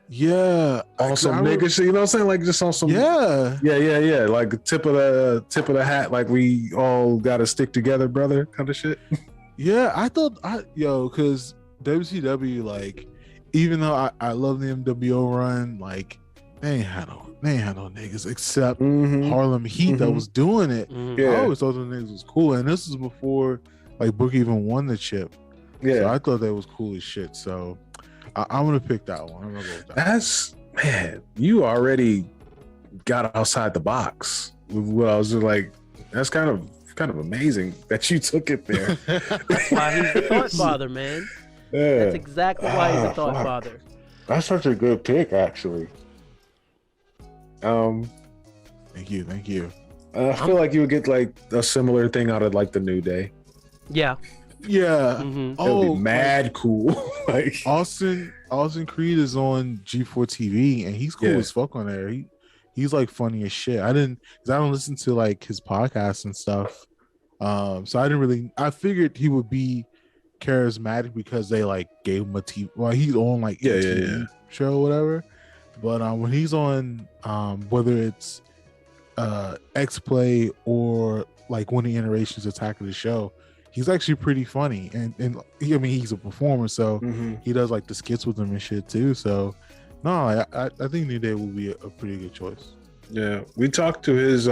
Yeah, on some nigga shit, you know what I'm saying? Like just on some yeah, like the tip of the hat, like we all gotta stick together, brother, kind of shit. Yeah, I thought because WCW, like, even though I love the MWO run, like they ain't had no niggas except Harlem Heat that was doing it. Yeah. I always thought the niggas was cool, and this is before like Booker even won the chip. Yeah, so I thought that was cool as shit. So I'm gonna pick that one. I'm gonna go with that. That's man, you already got outside the box with what I was like. That's kind of amazing that you took it there. That's why he's the thought father, man. Yeah. That's exactly why he's the thought father. That's such a good pick, actually. Thank you. I feel like you would get like a similar thing out of like the New Day. Yeah. It would be mad cool. Like Austin Creed is on G4 TV and he's cool as fuck on there. He's like funny as shit. I don't listen to like his podcasts and stuff. So I figured he would be charismatic because they like gave him a TV. Well, he's on like a TV show or whatever. But when he's on, whether it's X-Play or like Winning Iterations Attack of the Show, he's actually pretty funny. And he's a performer, so he does like the skits with them and shit too. So no, I think New Day will be a pretty good choice. Yeah, we talked to his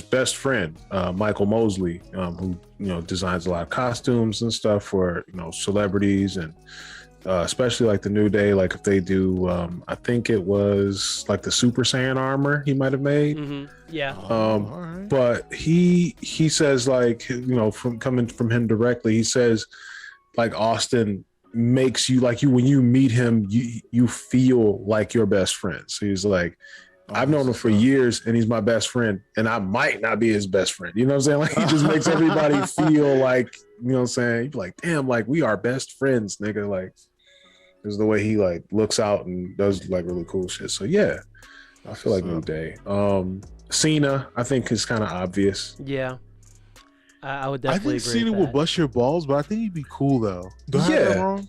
best friend, Michael Mosley, who designs a lot of costumes and stuff for celebrities and especially like the New Day. Like if they do, I think it was like the Super Saiyan armor he might have made. Mm-hmm. Yeah. Right. But he says like from coming from him directly, he says like Austin makes you like when you meet him, you feel like your best friend. So he's like, I've known him for years and he's my best friend and I might not be his best friend. You know what I'm saying? Like he just makes everybody feel like, you know what I'm saying? You'd be like, damn, like we are best friends, nigga. Like there's the way he like looks out and does like really cool shit. So yeah, I feel like New Day. Cena, I think is kind of obvious. Yeah. I would definitely agree. I think Cena will bust your balls, but I think he'd be cool though. Do I have that wrong?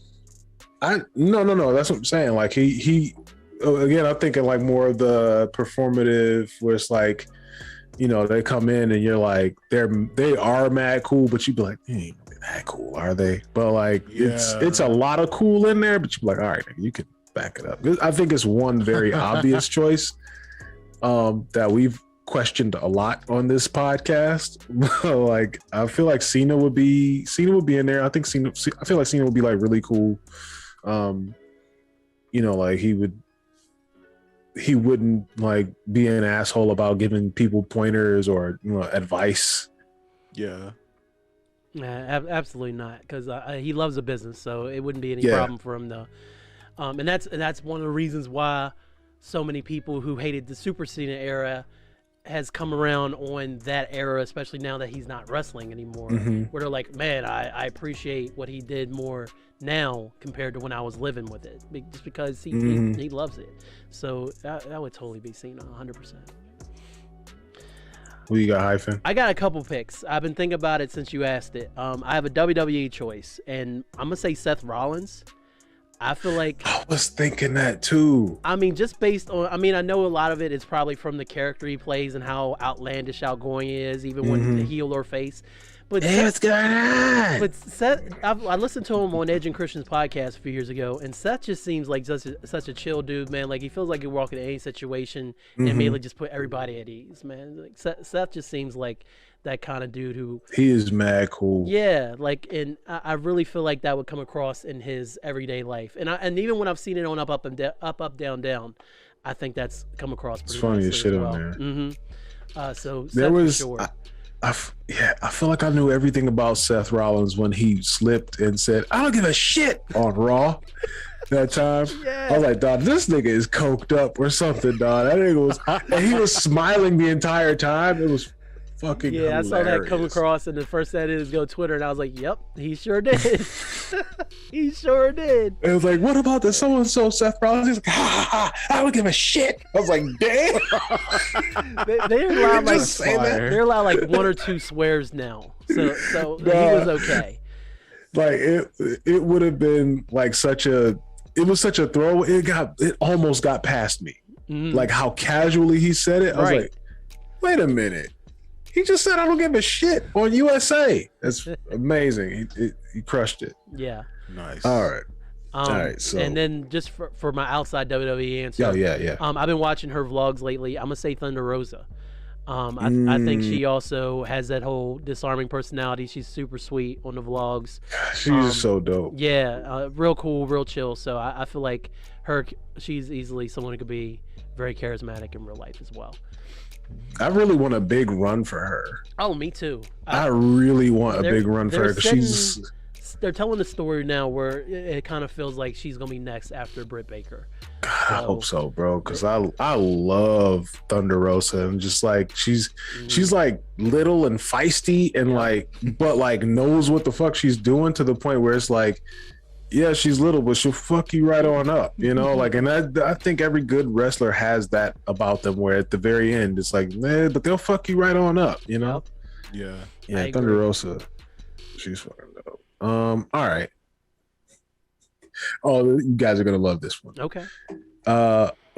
No. That's what I'm saying. Like he again, I'm thinking like more of the performative where it's like, they come in and you're like, they are mad cool, but you'd be like, they ain't that cool, are they? But like, it's a lot of cool in there, but you'd be like, all right, you can back it up. I think it's one very obvious choice that we've questioned a lot on this podcast. Like, I feel like Cena would be in there. I feel like Cena would be like really cool. Like he wouldn't like be an asshole about giving people pointers or advice. Yeah. Absolutely not, because he loves the business, so it wouldn't be any problem for him though. And that's one of the reasons why so many people who hated the Super Cena era has come around on that era, especially now that he's not wrestling anymore, where they're like, man, I appreciate what he did more now compared to when I was living with it, just because he loves it. So that would totally be Cena 100%. Who you got, Hyphen? I got a couple picks. I've been thinking about it since you asked it. I have a WWE choice, and I'm gonna say Seth Rollins. I feel like I was thinking that too. I mean, just based on, I know a lot of it is probably from the character he plays and how outlandish, outgoing he is, even when the heel or face. But what's going on? But Seth, I listened to him on Edge and Christian's podcast a few years ago, and Seth just seems like such a chill dude, man. Like he feels like he walk into any situation and immediately just put everybody at ease, man. Like Seth just seems like that kind of dude who he is mad cool. Yeah, like, and I really feel like that would come across in his everyday life, and even when I've seen it on up and up down down, I think that's come across pretty nicely It's funny as shit as well. on there. So there Seth was. for sure. I feel like I knew everything about Seth Rollins when he slipped and said, I don't give a shit on Raw that time. Yeah. I was like, dog, this nigga is coked up or something, dog. That nigga was, and he was smiling the entire time. It was fucking hilarious. I saw that come across, and the first thing I did is go to Twitter, and I was like, yep, he sure did. He sure did. It was like, what about the so-and-so Seth Rollins? He's like, I don't give a shit. I was like, damn. They're allowed like one or two swears now. So he was okay. Like it would have been like such a throw. It almost got past me. Like how casually he said it. I was like, wait a minute. He just said, I don't give a shit on USA. That's amazing. He crushed it. Yeah. Nice. All right. All right. So, and then just for my outside WWE answer. Yeah. I've been watching her vlogs lately. I'm gonna say Thunder Rosa. I think she also has that whole disarming personality. She's super sweet on the vlogs. She's so dope. Yeah. Real cool, real chill. So I feel like she's easily someone who could be very charismatic in real life as well. I really want a big run for her. Oh, me too. I really want a big run for her because they're telling the story now where it kind of feels like she's gonna be next after Britt Baker. God, I hope so, bro. Because I love Thunder Rosa and just like she's like little and feisty and like but like knows what the fuck she's doing to the point where it's like, yeah, she's little, but she'll fuck you right on up, you know? Like, and I think every good wrestler has that about them where at the very end, it's like, man, but they'll fuck you right on up, you know? Yeah. Yeah, Thunder Rosa, she's fucking dope. All right. Oh, you guys are going to love this one. Okay.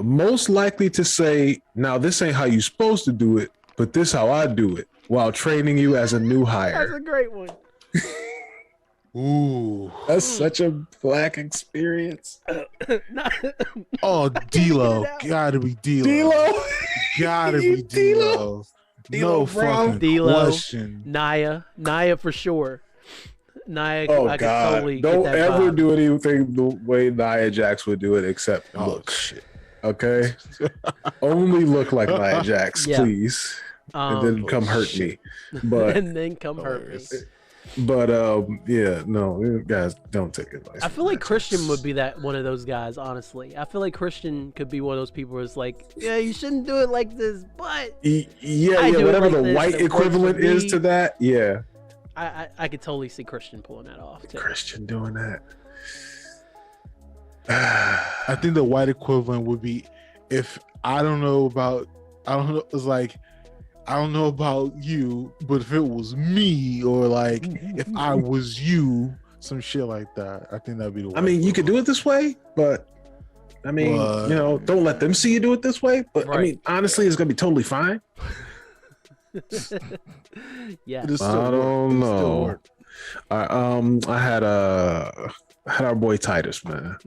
Most likely to say, now, this ain't how you supposed to do it, but this how I do it while training you as a new hire. That's a great one. Ooh. That's such a black experience. Oh, D-Lo. Gotta be D-Lo. D-Lo. Gotta be D-Lo. D-Lo No Brown. fucking D-Lo, question. Nia for sure. Nia, Oh I could God! totally Don't get that ever vibe. do anything the way Nia Jax would do it, except Oh, look. shit. Okay, only look like Nia Jax, Yeah. please, and then come hurt me. But and then come hurt me. but yeah, no, you guys don't take advice. I feel like Christian would be that one of those guys. Honestly, I feel like Christian could be one of those people who's like, yeah, you shouldn't do it like this, but Yeah, I do it whatever like the this, white it works for equivalent is me. to that. Yeah, I could totally see Christian pulling that off too. Christian doing that. I think the white equivalent would be if I don't know, it's like, I don't know about you, but if it was me, or like if I was you, some shit like that. I think that'd be the white I mean, you could do it this way, but I mean, What? you know, don't let them see you do it this way. But I Right. mean, honestly, it's gonna be totally fine. Yeah. It'll still I work. don't It'll still know. work. I had our boy Titus, man.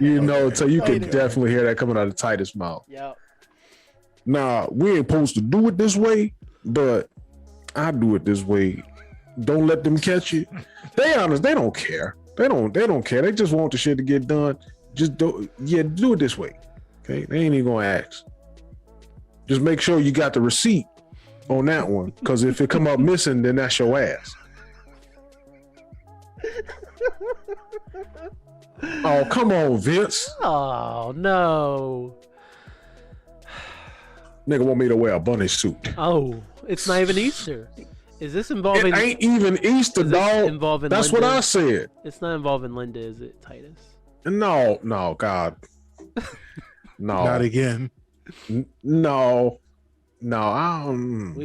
You know, so you can Titus. definitely hear that coming out of Titus' mouth. Yeah. Nah, we ain't supposed to do it this way, but I do it this way. Don't let them catch you. They honest, they don't care. They don't care. They just want the shit to get done. Just do it this way. Okay, they ain't even gonna ask. Just make sure you got the receipt on that one, because if it come up missing, then that's your ass. Oh, come on, Vince. Oh no. Nigga want me to wear a bunny suit. Oh, it's not even Easter. Is this It involving? ain't even Easter, is this dog. involving That's Linda? what I said. It's not involving Linda, is it, Titus? No, God. No. Not again. No. We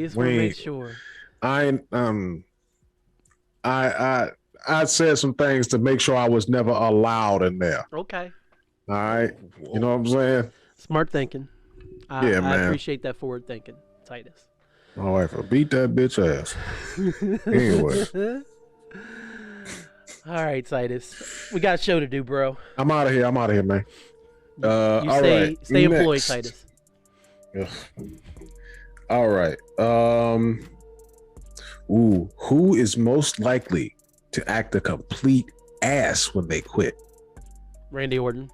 just want to make sure. I said some things to make sure I was never allowed in there. Okay. All right. You know what I'm saying? Smart thinking. I Yeah, man. appreciate that forward thinking, Titus. My wife will beat that bitch ass. Anyway, All right, Titus. We got a show to do, bro. I'm out of here, man. You All stay, right. stay employed, Next. Titus. Ugh. All right. Who is most likely to act a complete ass when they quit? Randy Orton.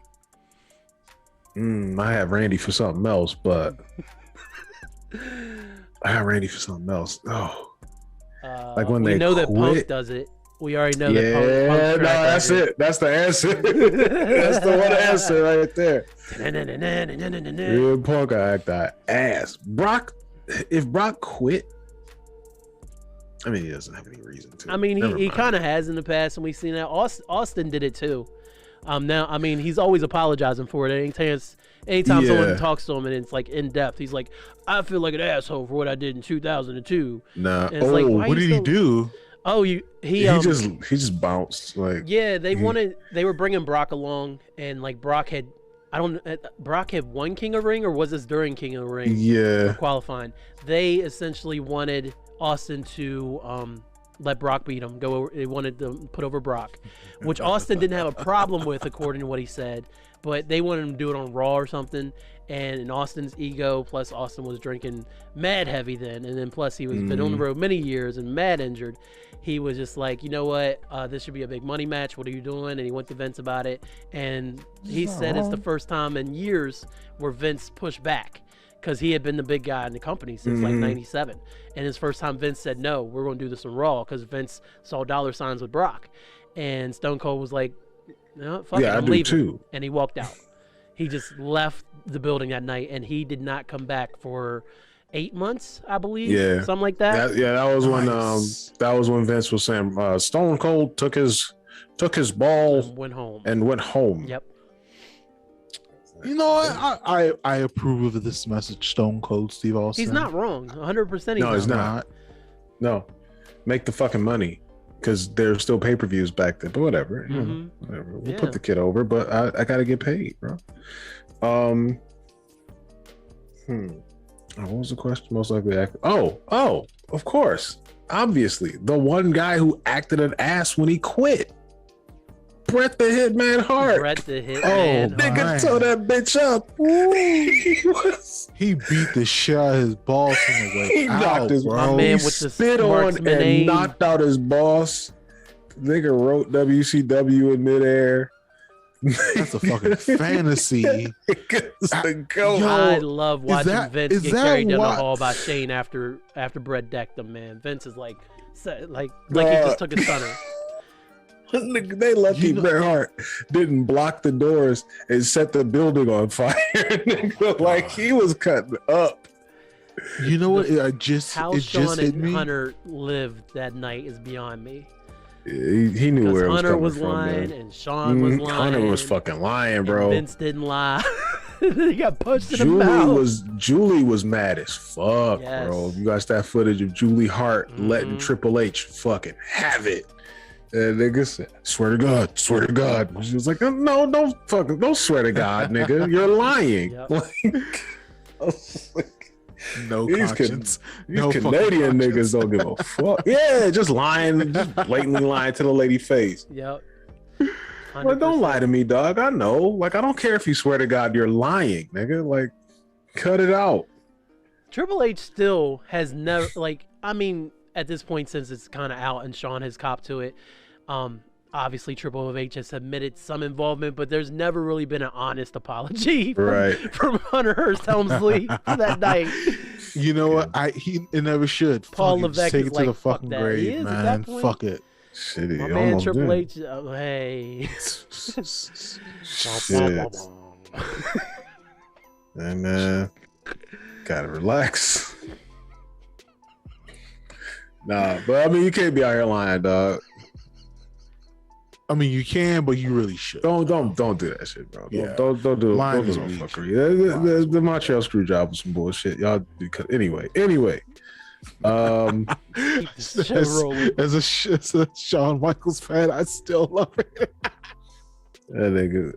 I have Randy for something else, but I have Randy for something else. Oh, like when we they know that Punk quit? does it. We already know yeah, that Punk's no, track that's record. it. That's the answer. That's the one answer right there. Yeah. Yeah, Punk act that ass. If Brock quit, I mean, he doesn't have any reason to. I mean, Never he mind. kind of has in the past, and we've seen that. Austin did it too. Now, I mean, he's always apologizing for it. Anytime someone Yeah. talks to him and it's like in depth, he's like, "I feel like an asshole for what I did in 2002." Nah. And it's like, why What you did he still- do? Oh, he just bounced like. yeah. They he- they were bringing Brock along, and like Brock had won King of the Ring, or was this during King of the Ring? Yeah. Qualifying. They essentially wanted Austin to let Brock beat him. Go over. They wanted to put over Brock, which Austin didn't have a problem with, according to what he said. But they wanted him to do it on Raw or something. And in Austin's ego, plus Austin was drinking mad heavy then, and then plus he was been on the road many years and mad injured. He was just like, you know what, this should be a big money match. What are you doing? And he went to Vince about it, and he said it's the first time in years where Vince pushed back, because he had been the big guy in the company since like '97, and his first time Vince said, no, we're going to do this on Raw, because Vince saw dollar signs with Brock, and Stone Cold was like, no, fuck it, Yeah, I I'm do leaving. too. And he walked out. He just left the building that night, and he did not come back for 8 months, I believe. Yeah. Something like that. That was Nice. when Vince was saying Stone Cold took his ball And went home. and went home. Yep. You know what? I approve of this message, Stone Cold Steve Austin. He's not wrong. 100% No, he's not. not. No, make the fucking money, because there's still pay-per-views back there. But whatever, you know, whatever. We'll Yeah. put the kid over, but I gotta get paid, bro. What was the question? Most likely act. Oh, of course. obviously, the one guy who acted an ass when he quit. Bret the Hitman Hart. Bret the Hitman. Nigga tore that bitch up. He beat the shit out of his boss on the way He knocked out, his bro. My man he with the spit on marksman and aim. knocked out his boss. Nigga wrote WCW in midair. That's a fucking fantasy. Nigga's the goat. Yo, I love watching that- Vince is get that carried down the why- hall by Shane after Bret decked him, man. Vince is like he just took a stunner. Nigga, they lucky Bret Hart didn't block the doors and set the building on fire. Nigga, like he was cutting up. You know what? It just How hit Sean me. and Hunter lived that night is beyond me. He knew where it was Hunter coming was from, lying man. and Sean was lying. Hunter was fucking lying, and bro. Vince didn't lie. He got punched in the mouth. Julie was mad as fuck, Yes. bro. You got that footage of Julie Hart Mhm. letting Triple H fucking have it. And nigga said, swear to God. She was like, no, don't swear to God, nigga. You're lying. Yep. Like, I was like, No These conscience. these No Canadian fucking niggas don't give a fuck. Yeah, just lying, just blatantly lying to the lady face. Yep. Well, don't 100%. lie to me, dog. I know. Like, I don't care if you swear to God you're lying, nigga. Like, cut it out. Triple H still has never at this point, since it's kind of out and Sean has copped to it, obviously Triple H has admitted some involvement, but there's never really been an honest apology from Hunter Hearst Helmsley for that night. You know what? It never should. Paul Fuck it, just Levesque take is it to like, the fuck fucking that. He grave, is at man. that point. Fuck it. Shit, My he man almost Triple did. H, hey. Shit. Hey, man, gotta relax. Nah, but I mean, you can't be out here lying, dog. I mean, you can, but you really should. Don't do that shit, bro. Yeah. Don't do Lying don't do is no weak. fuckery. The Montreal screw job was some bullshit. Y'all anyway. Show rolling. As a Shawn Michaels fan, I still love it. That nigga,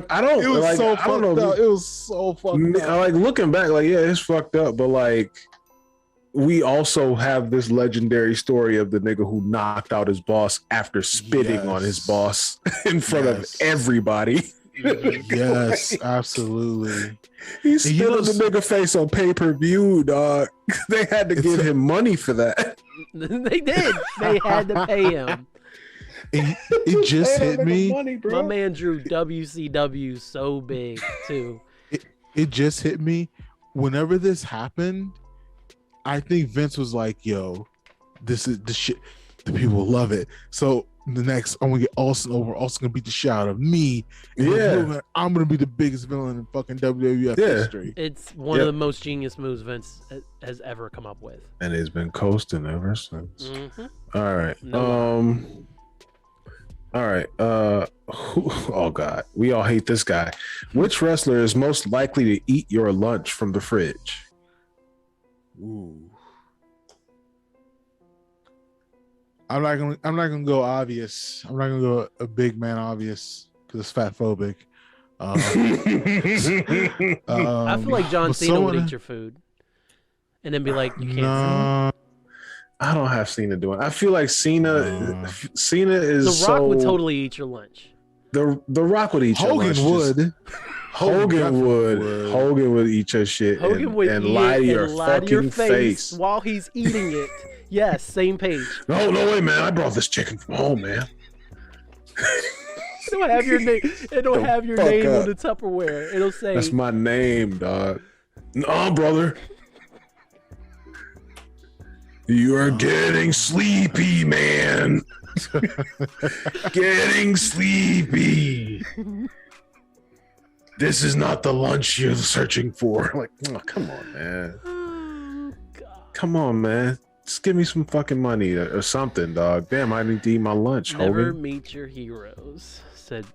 I don't. It was like, so I don't fucked know. up. It was so fucked up. Like looking back, like yeah, it's fucked up, but like we also have this legendary story of the nigga who knocked out his boss after spitting on his boss in front of everybody. Yes, absolutely. He spit on the nigga face on pay-per-view, dog. They had to give him money for that. They did. They had to pay him. It just hit me. Money, My man drew WCW so big too. It just hit me. Whenever this happened, I think Vince was like, "Yo, this is the shit. The people love it." So the next, I'm gonna get Austin over. Austin gonna beat the shit out of me. And I'm gonna be the biggest villain in fucking WWF history. It's one of the most genius moves Vince has ever come up with, and it's been coasting ever since. Mm-hmm. All right. All right. Oh God, we all hate this guy. Which wrestler is most likely to eat your lunch from the fridge? Ooh. I'm not gonna go obvious. I'm not gonna go a big man obvious because it's fat phobic. I feel like John Cena would eat your food, and then be like, "You can't." No, I don't have Cena doing. I feel like Cena is The Rock would totally eat your lunch. The Rock would eat your lunch. Hogan would eat your shit and lie to your fucking face while he's eating it. Yes, same page. No way, man. I brought this chicken from home, man. It'll have your name. It'll have your name on the Tupperware. It'll say, "That's my name, dog." No, brother. You are getting sleepy, man. Getting sleepy. This is not the lunch you're searching for. Like, oh, come on, man. "Oh God." Come on, man. Just give me some fucking money or something, dog. Damn, I need to eat my lunch. Never Hogan. meet your heroes," said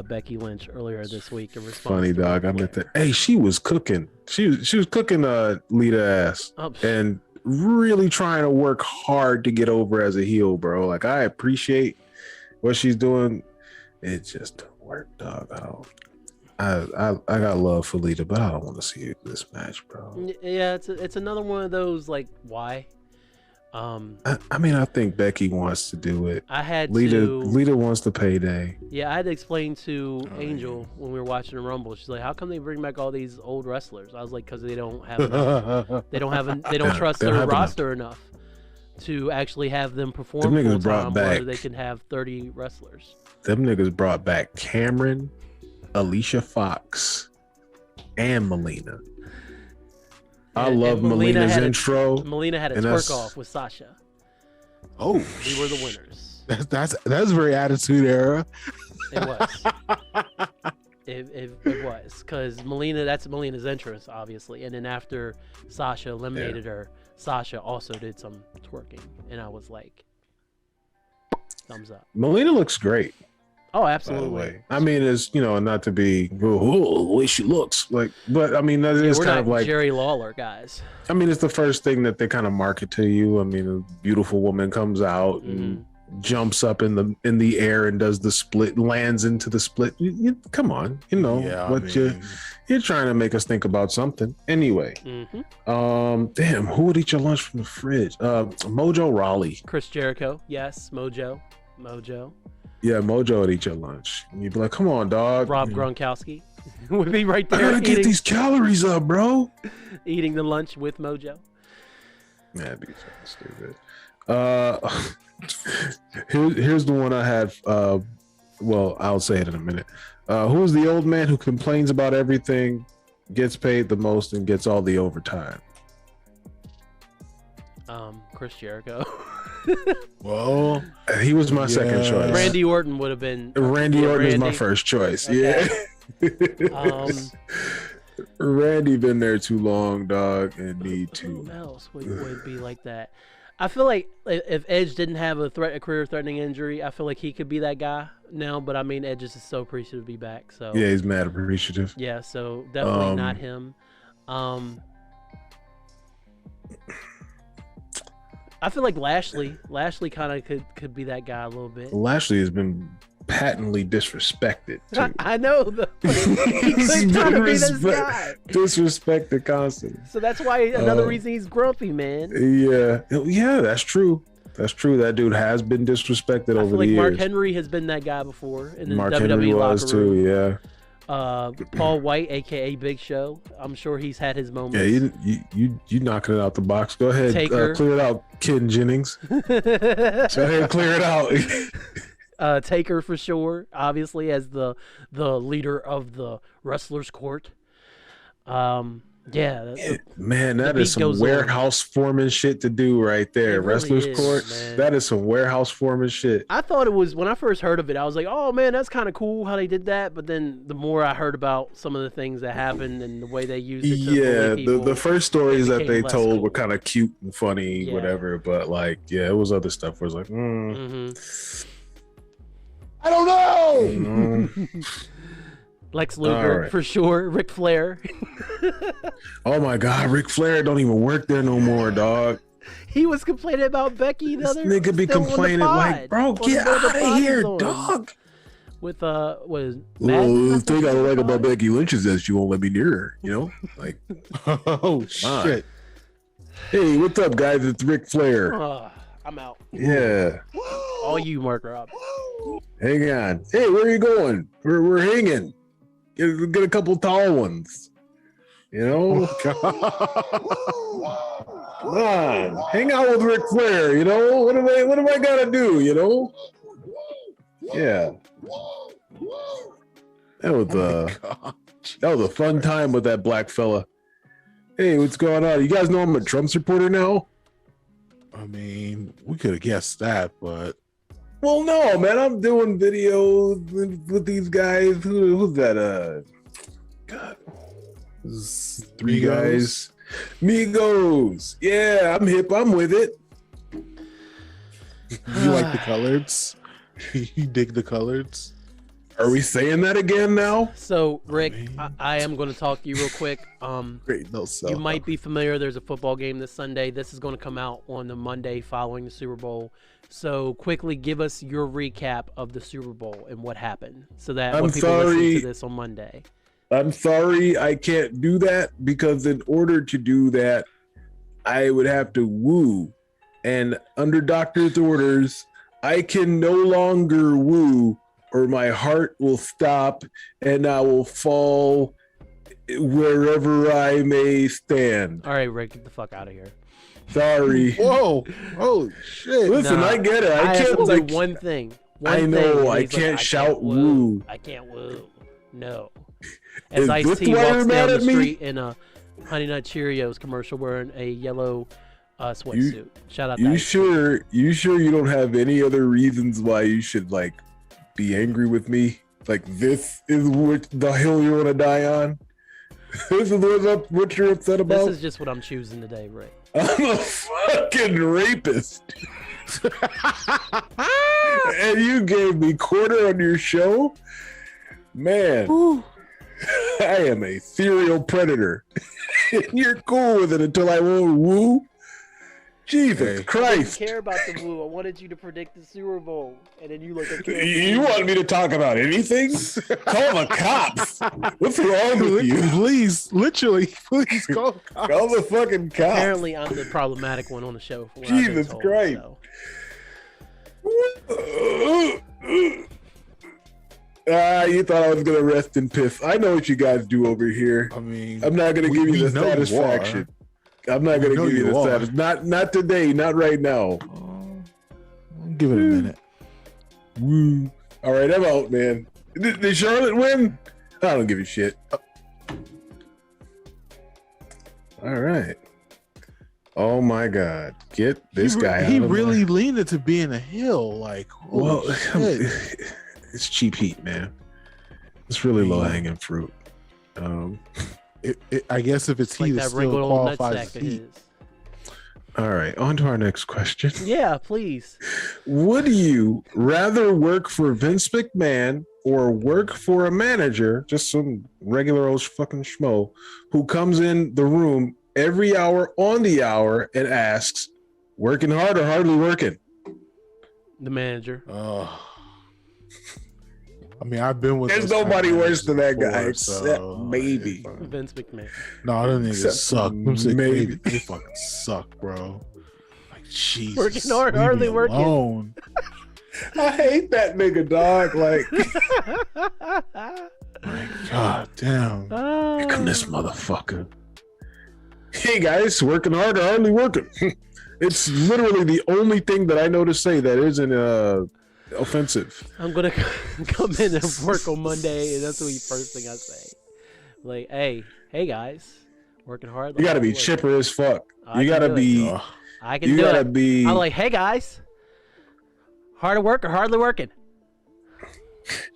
Becky Lynch earlier this week in response. Funny, to dog. I meant that. Hey, she was cooking. She was cooking Lita ass and really trying to work hard to get over as a heel, bro. Like, I appreciate what she's doing. It just don't work, dog. I got love for Lita, but I don't want to see this match, bro. Yeah, it's another one of those, like, why? I mean, I think Becky wants to do it. I had Lita wants the payday. Yeah, I had to explain to Angel when we were watching the Rumble. She's like, "How come they bring back all these old wrestlers?" I was like, "Because they don't have enough. They don't trust their roster enough to actually have them perform full time where they can have 30 wrestlers." Them niggas brought back Cameron, Alicia Fox, and Melina. I love Melina's intro. Melina had a twerk off with Sasha. Oh, we were the winners. That's very Attitude Era. It was. it was because Melina. That's Melina's entrance, obviously, and then after Sasha eliminated her, Sasha also did some twerking, and I was like, thumbs up. Melina looks great. Oh, absolutely. By the way. I mean, it's, you know, not to be the way she looks like, but I mean, that is kind of like Jerry Lawler guys. I mean, it's the first thing that they kind of market to you. I mean, a beautiful woman comes out and jumps up in the air and does the split, lands into the split. Come on, you know what you're trying to make us think about something. Anyway, damn, who would eat your lunch from the fridge? Mojo Rawley, Chris Jericho, yes, Mojo. Yeah, Mojo would eat your lunch. And you'd be like, come on, dog. Rob Gronkowski would be right there. I gotta get these calories up, bro. Eating the lunch with Mojo. That'd be fucking stupid. Here's the one I had. Well, I'll say it in a minute. Who's the old man who complains about everything, gets paid the most, and gets all the overtime? Chris Jericho. Well, he was my second choice. Randy Orton would have been. Randy Orton is my first choice. Okay. Yeah. Randy been there too long, dog, and need to. Who else would be like that? I feel like if Edge didn't have a career-threatening injury, I feel like he could be that guy now. But I mean, Edge is just so appreciative to be back. So yeah, he's mad appreciative. Yeah, so definitely not him. I feel like Lashley kind of could be that guy a little bit. Lashley has been patently disrespected too. I know. He's trying to be this guy. Disrespected constantly. So that's why another reason he's grumpy, man. Yeah, that's true. That's true. That dude has been disrespected over the years. Mark Henry has been that guy before in the Mark WWE Henry locker was room. too. Yeah. Paul White, aka Big Show. I'm sure he's had his moments. Yeah, you knocking it out the box. Go ahead, clear it out, Ken Jennings. Go ahead, clear it out. Taker for sure, obviously as the leader of the Wrestlers Court. Yeah, man, that is some warehouse foreman shit to do right there. Wrestlers Court, man. That is some warehouse foreman shit. I thought it was, when I first heard of it, I was like, oh man, that's kind of cool how they did that. But then the more I heard about some of the things that happened and the way they used it to people, the first stories that they told were kind of cute and funny, whatever. But like, yeah, it was other stuff where it's like, I don't know. Lex Luger for sure. Ric Flair. Oh my God, Ric Flair don't even work there no more, dog. He was complaining about Becky. This nigga be complaining like, bro, get out of here, dog. With was the thing I like about Becky Lynch is that she won't let me near her. You know, like, oh shit. Hey, what's up, guys? It's Ric Flair. I'm out. Yeah. All you, Mark Rob. Hang on. Hey, where are you going? We're hanging. Get a couple tall ones. You know? Come on. Hang out with Ric Flair, you know? What am I gotta do, you know? Yeah. That was a fun time with that black fella. Hey, what's going on? You guys know I'm a Trump supporter now? I mean, we could have guessed that, but well, no, man. I'm doing videos with these guys. Who's that? God, three guys. Migos. Yeah, I'm hip. I'm with it. You like the colors? You dig the colors? Are we saying that again now? So, Rick, I am going to talk to you real quick. Great, no sell. You might be familiar. There's a football game this Sunday. This is going to come out on the Monday following the Super Bowl. So, quickly give us your recap of the Super Bowl and what happened, so that when people listen to this on Monday. I'm sorry, I can't do that because in order to do that, I would have to woo and under doctor's orders, I can no longer woo, or my heart will stop, and I will fall wherever I may stand. All right, Rick, get the fuck out of here. Sorry. Whoa! Oh shit! Listen, I get it. I have can't to do like one thing. I know. I can't shout woo. I can't woo. No. As Is Ice-T this why walks you're down mad the at me? street in a Honey Nut Cheerios commercial wearing a yellow sweatsuit. Shout out to Ice-T. You sure you don't have any other reasons why you should like be angry with me? Like this is what the hill you want to die on? This is what you're upset about? This is just what I'm choosing today, Rick. I'm a fucking rapist. And you gave me quarter on your show? Man, I am a serial predator. You're cool with it until I won't woo? Jesus I Christ. didn't care about the woo. I wanted you to predict the Super Bowl. And then you look at Cam. You want me to talk about anything? Call the cops. What's wrong with you? Please, literally, please call. Call the fucking cops. Apparently, I'm the problematic one on the show. From what I've been Jesus told, Christ. so. You thought I was gonna rest in piss. I know what you guys do over here. I mean, I'm not gonna give you the know you satisfaction. are. I'm not gonna know give you you the are. satisfaction. Not today. Not right now. Give it a minute. Woo. All right, I'm out, man. Did Charlotte win? I don't give a shit. All right. Oh my God! Get this guy. He out of really my... leaned into being a heel. Like, Well, shit. it's cheap heat, man. It's really low hanging fruit. I guess if it's Like heat, it that still wrinkled old qualifies nutsack as of heat. his. All right, on to our next question. Yeah, please. Would you rather work for Vince McMahon or work for a manager, just some regular old fucking schmo, who comes in the room every hour on the hour and asks, working hard or hardly working? The manager. I mean, I've been with. There's those nobody kind of worse than that before, guy except so, maybe. Vince McMahon. No, them niggas Except suck. Them sick maybe. baby, they fucking suck, bro. Like, Jesus. Working hard, leave me hardly working. alone. I hate that nigga, dog. Like, Like, God damn. here come this motherfucker. Hey guys, working hard or hardly working? It's literally the only thing that I know to say that isn't offensive. I'm gonna come in and work on Monday, and that's the first thing I say. Like, hey guys, working hard. You gotta be working. chipper as fuck. I You can gotta do be. it. I can You do gotta it. be. I'm like, hey guys, hard at work or hardly working?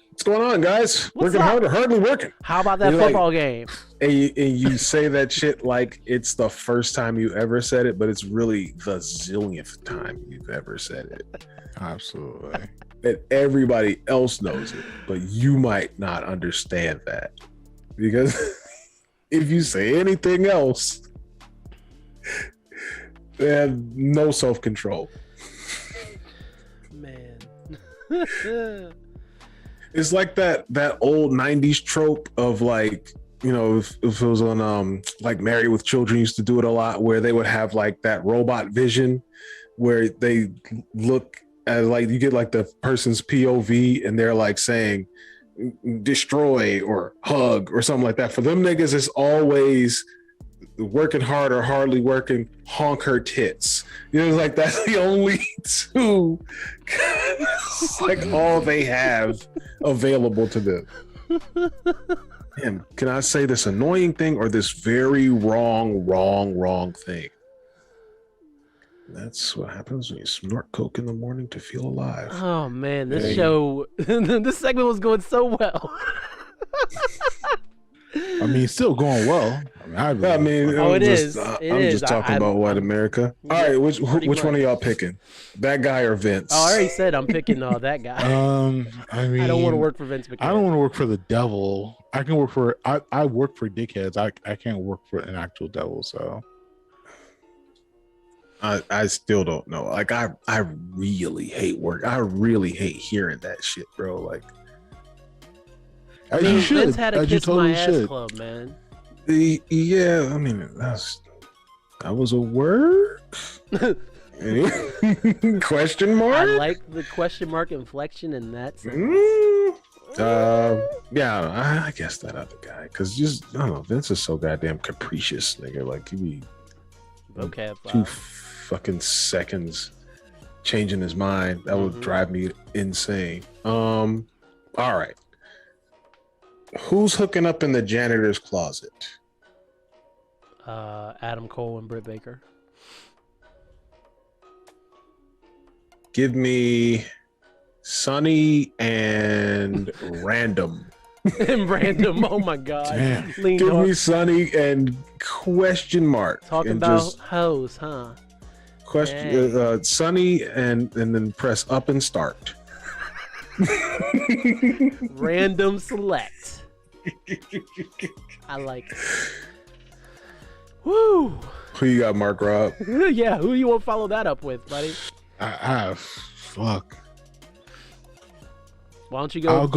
What's going on, guys? What's Working up? hard or hardly working? How about that You're like- football game? And you say that shit like it's the first time you ever said it, but it's really the zillionth time you've ever said it. Absolutely. And everybody else knows it, but you might not understand that. Because if you say anything else, they have no self-control. Man. It's like that old 90s trope of like, you know, if it was on like Married with Children used to do it a lot, where they would have like that robot vision where they look at like, you get like the person's POV and they're like saying destroy or hug or something like that. For them niggas, it's always working hard or hardly working, honk her tits. You know, it's like that's the only two, like all they have available to them. Damn, can I say this annoying thing or this very wrong thing? That's what happens when you snort coke in the morning to feel alive. Oh man, this Hey. show, this segment was going so well. I mean, it's still going well. I mean, Oh, I'm it just, is. It I'm is. just talking about white America. All Yeah, right, which pretty one of much. y'all picking? That guy or Vince? Oh, I already said I'm picking that guy. I mean, I don't want to work for Vince McMahon. I don't want to work for the devil. I can work for. I work for dickheads. I can't work for an actual devil. So I still don't know. Like I really hate work. I really hate hearing that shit, bro. Like as I mean, you should. Vince had a As you kiss totally my ass should. club, man. yeah, I mean that was a word. Question mark? I like the question mark inflection in that sentence. Yeah, I guess that other guy, because just I don't know, Vince is so goddamn capricious, nigga. Like he be vocab 2 fucking seconds changing his mind. That would drive me insane. All right, who's hooking up in the janitor's closet? Adam Cole and Britt Baker. Give me Sonny and Random. And Random, oh my god. Damn. Give me Sonny and question mark. Talking and about just hoes, huh? question Sonny and then press up and start. Random select. I like it. Woo! Who you got, Mark Rob? Yeah, who you want to follow that up with, buddy? Fuck. Why don't you go? I'll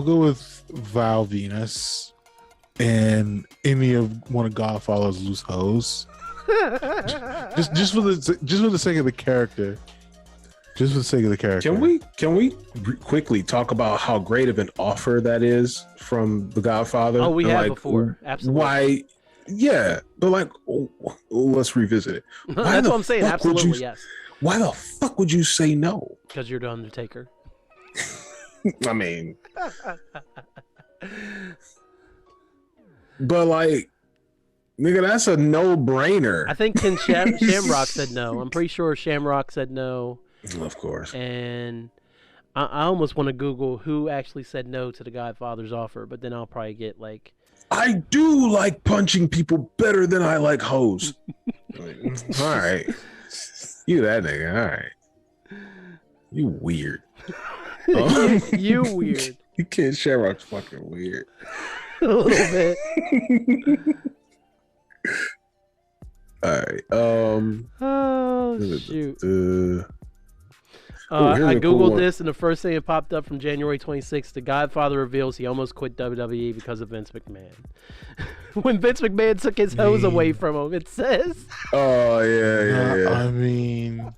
go with Val Venus and any of one of Godfather's loose hoes. just for the sake of the character. Just for the sake of the character. Can we quickly talk about how great of an offer that is from The Godfather? Oh, we and have like, before. Absolutely. Why? Yeah, but like, let's revisit it. That's what I'm saying. Absolutely, yes. Why the fuck would you say no? Because you're the Undertaker. I mean, but like, nigga, that's a no-brainer. I think Ken Shamrock said no. I'm pretty sure Shamrock said no. Of course. And I almost want to Google who actually said no to the Godfather's offer, but then I'll probably get like. I do like punching people better than I like hoes. All right. You that nigga. All right. You weird. You weird. Ken Shamrock's fucking weird. A little bit. All right. Oh shoot. Here's I a googled cool one. this, and the first thing that popped up from January 26th, the Godfather reveals he almost quit WWE because of Vince McMahon. When Vince McMahon took his hose away from him, it says. Oh yeah. I mean,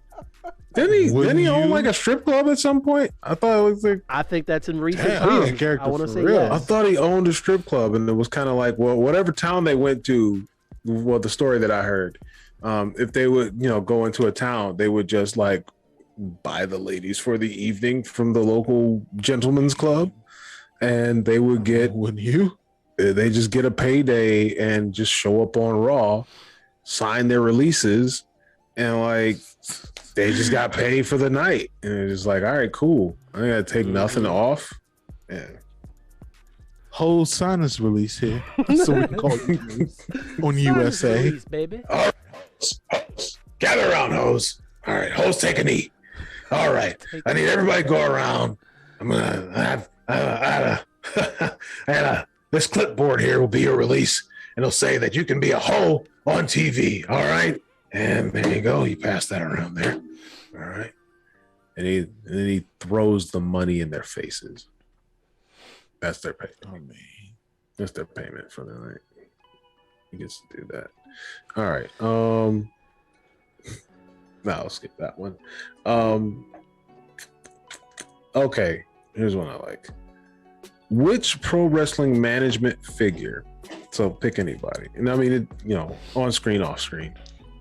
didn't he own like a strip club at some point? I thought it was like. I think that's in recent Damn, times. he's a character I want to for say real. yes. I thought he owned a strip club, and it was kind of like, well, whatever town they went to. Well, the story that I heard, if they would, go into a town, they would just like buy the ladies for the evening from the local gentleman's club, and they would get. Wouldn't you? They just get a payday and just show up on Raw, sign their releases, and like they just got paid for the night. And it's just like, all right, cool. I gotta take nothing off. Yeah. Whole sinus release here. So we can call it on USA. Release, baby. Gather around, hoes. All right, hoes, take a knee. All right, I need everybody to go around. I'm gonna have this clipboard here will be your release, and it'll say that you can be a hoe on TV. All right, and there you go. You pass that around there. All right, and then he throws the money in their faces. That's their payment. Oh, man. That's their payment for the night. He gets to do that. All right. No, I'll skip that one. Okay, here's one I like. Which pro wrestling management figure, so pick anybody, and I mean, on screen, off screen,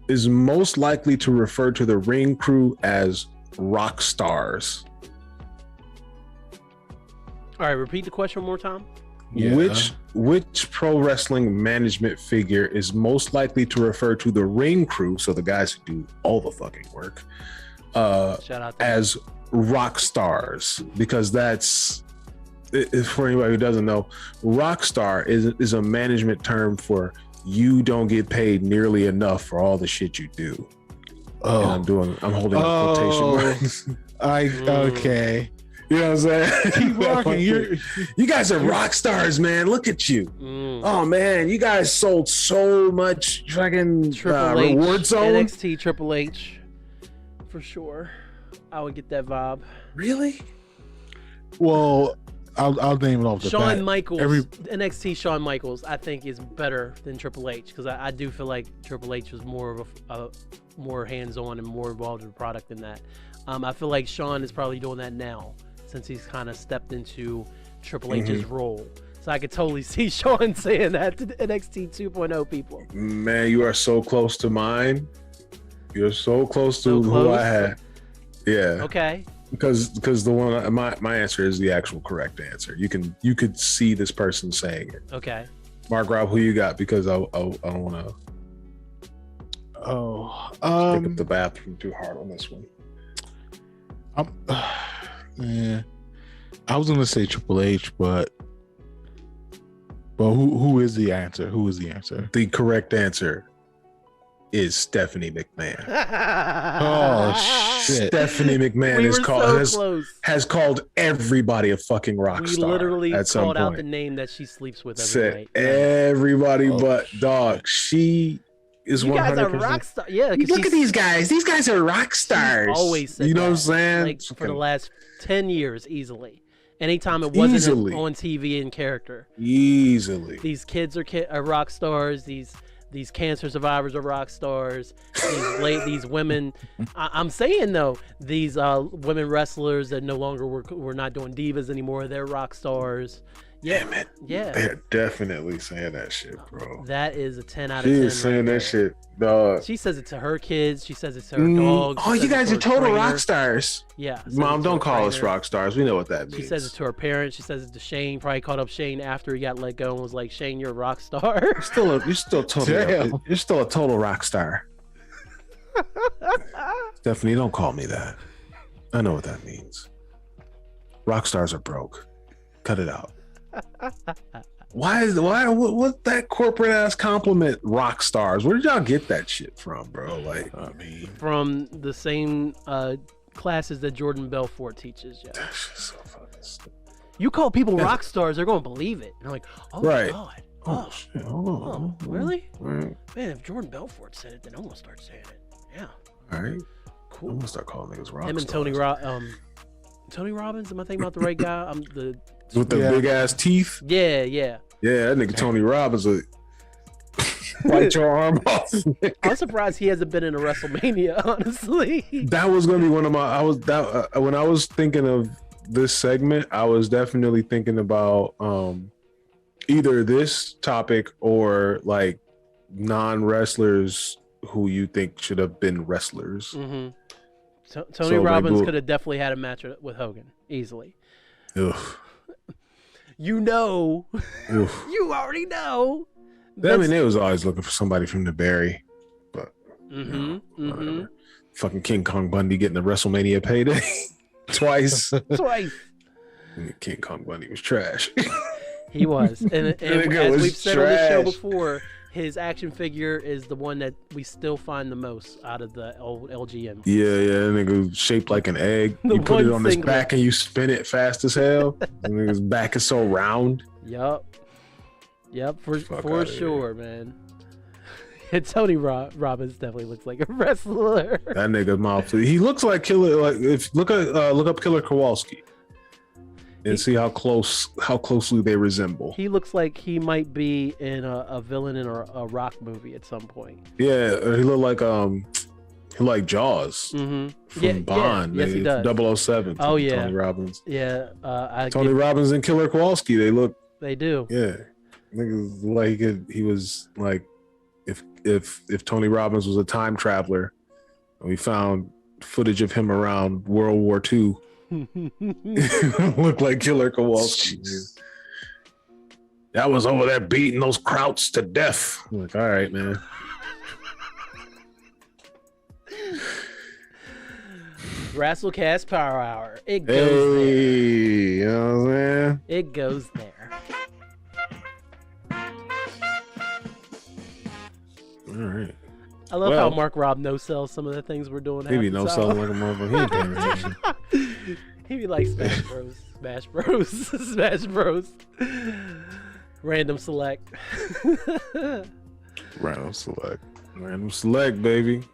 is most likely to refer to the ring crew as rock stars? All right, repeat the question one more time. Yeah. Which pro wrestling management figure is most likely to refer to the ring crew, so the guys who do all the fucking work, Shout out to as rock stars? Because that's, for anybody who doesn't know, rock star is a management term for you don't get paid nearly enough for all the shit you do. Oh, And I'm holding up quotation marks. Okay. You know what I'm saying? Keep rocking. You guys are rock stars, man. Look at you. Oh man, you guys sold so much fucking Triple H, reward zone. NXT Triple H, for sure. I would get that vibe. Really? Well, I'll name it off the Shawn bat. Michaels, NXT Shawn Michaels, I think is better than Triple H because I do feel like Triple H was more of a more hands-on and more involved in the product than that. I feel like Shawn is probably doing that now since he's kind of stepped into Triple H's role. So I could totally see Shawn saying that to the NXT 2.0 people. Man, you are so close to mine. You're so close to who I had. Yeah. Okay. Because the one my answer is the actual correct answer. You could see this person saying it. Okay. Mark Rob, who you got? Because I don't want to. Pick up the bathroom too hard on this one. Yeah, I was gonna say Triple H, but who is the answer? Who is the answer? The correct answer is Stephanie McMahon. Oh shit! Stephanie McMahon has called everybody a fucking rock star. We literally at some called point. out the name that she sleeps with every night. Everybody but dog. She is 100%. You guys are rock stars. Yeah, look at these guys. These guys are rock stars. Always said you know that. what I'm saying? Like for the last 10 years, easily. Anytime it wasn't on TV in character. Easily. These kids are rock stars. These cancer survivors are rock stars. These women. I'm saying though, these women wrestlers that no longer we're not doing divas anymore. They're rock stars. Yeah, damn it. Yeah. They're definitely saying that shit, bro. That is a 10 out of 10. She is saying that shit, dog. She says it to her kids. She says it to her dogs. Oh, you guys are total rock stars. Yeah. Mom, don't call us rock stars. We know what that means. She says it to her parents. She says it to Shane. Probably called up Shane after he got let go and was like, "Shane, you're a rock star." You're still a total rock star. Stephanie, don't call me that. I know what that means. Rock stars are broke. Cut it out. What that corporate ass compliment? Rock stars. Where did y'all get that shit from, bro? Like, I mean, from the same classes that Jordan Belfort teaches. Yeah. So fucking stupid. You call people rock stars, they're gonna believe it. And they're like, oh my god. Oh shit. Hold on. Really? Right. Man, if Jordan Belfort said it, then I'm gonna start saying it. Yeah. All right. Cool. I'm gonna start calling niggas rock Him and stars. Tony Robbins. Am I thinking about the right guy? With the big ass teeth. Yeah. Yeah, that nigga Tony Robbins would bite your arm off. I'm surprised he hasn't been in a WrestleMania, honestly. That was gonna be one of my. When I was thinking of this segment, I was definitely thinking about either this topic or like non-wrestlers who you think should have been wrestlers. Mm-hmm. Tony Robbins could have definitely had a match with Hogan easily. Ugh. You know, you already know. I mean, they was always looking for somebody from the Barry, but fucking King Kong Bundy getting the WrestleMania payday twice. King Kong Bundy was trash. He was, and as we've said on the show before, his action figure is the one that we still find the most out of the old LGM. Yeah, nigga shaped like an egg. You put it on his back and you spin it fast as hell. And his back is so round. Yep, for sure, man. And Tony Robbins definitely looks like a wrestler. That nigga's mouth. He looks like Killer. Like if look up Killer Kowalski. And see how closely they resemble. He looks like he might be in a villain in a rock movie at some point. Yeah, he looked like Jaws from Bond. Yes, he does. 007. Oh yeah, Tony Robbins. Yeah, Tony Robbins and Killer Kowalski. They do. Yeah, niggas like he was like if Tony Robbins was a time traveler, and we found footage of him around World War II. Look like Killer Kowalski. That was over there beating those krauts to death. I'm like, all right, man. Rasslecast Power Hour. It goes there. You know what I'm saying? It goes there. All right. I love how Mark Rob no-sells some of the things we're doing. He be no-selling like a motherfucker. He ain't paying attention. He be like Smash Bros. Smash Bros. Random select. Random select, baby.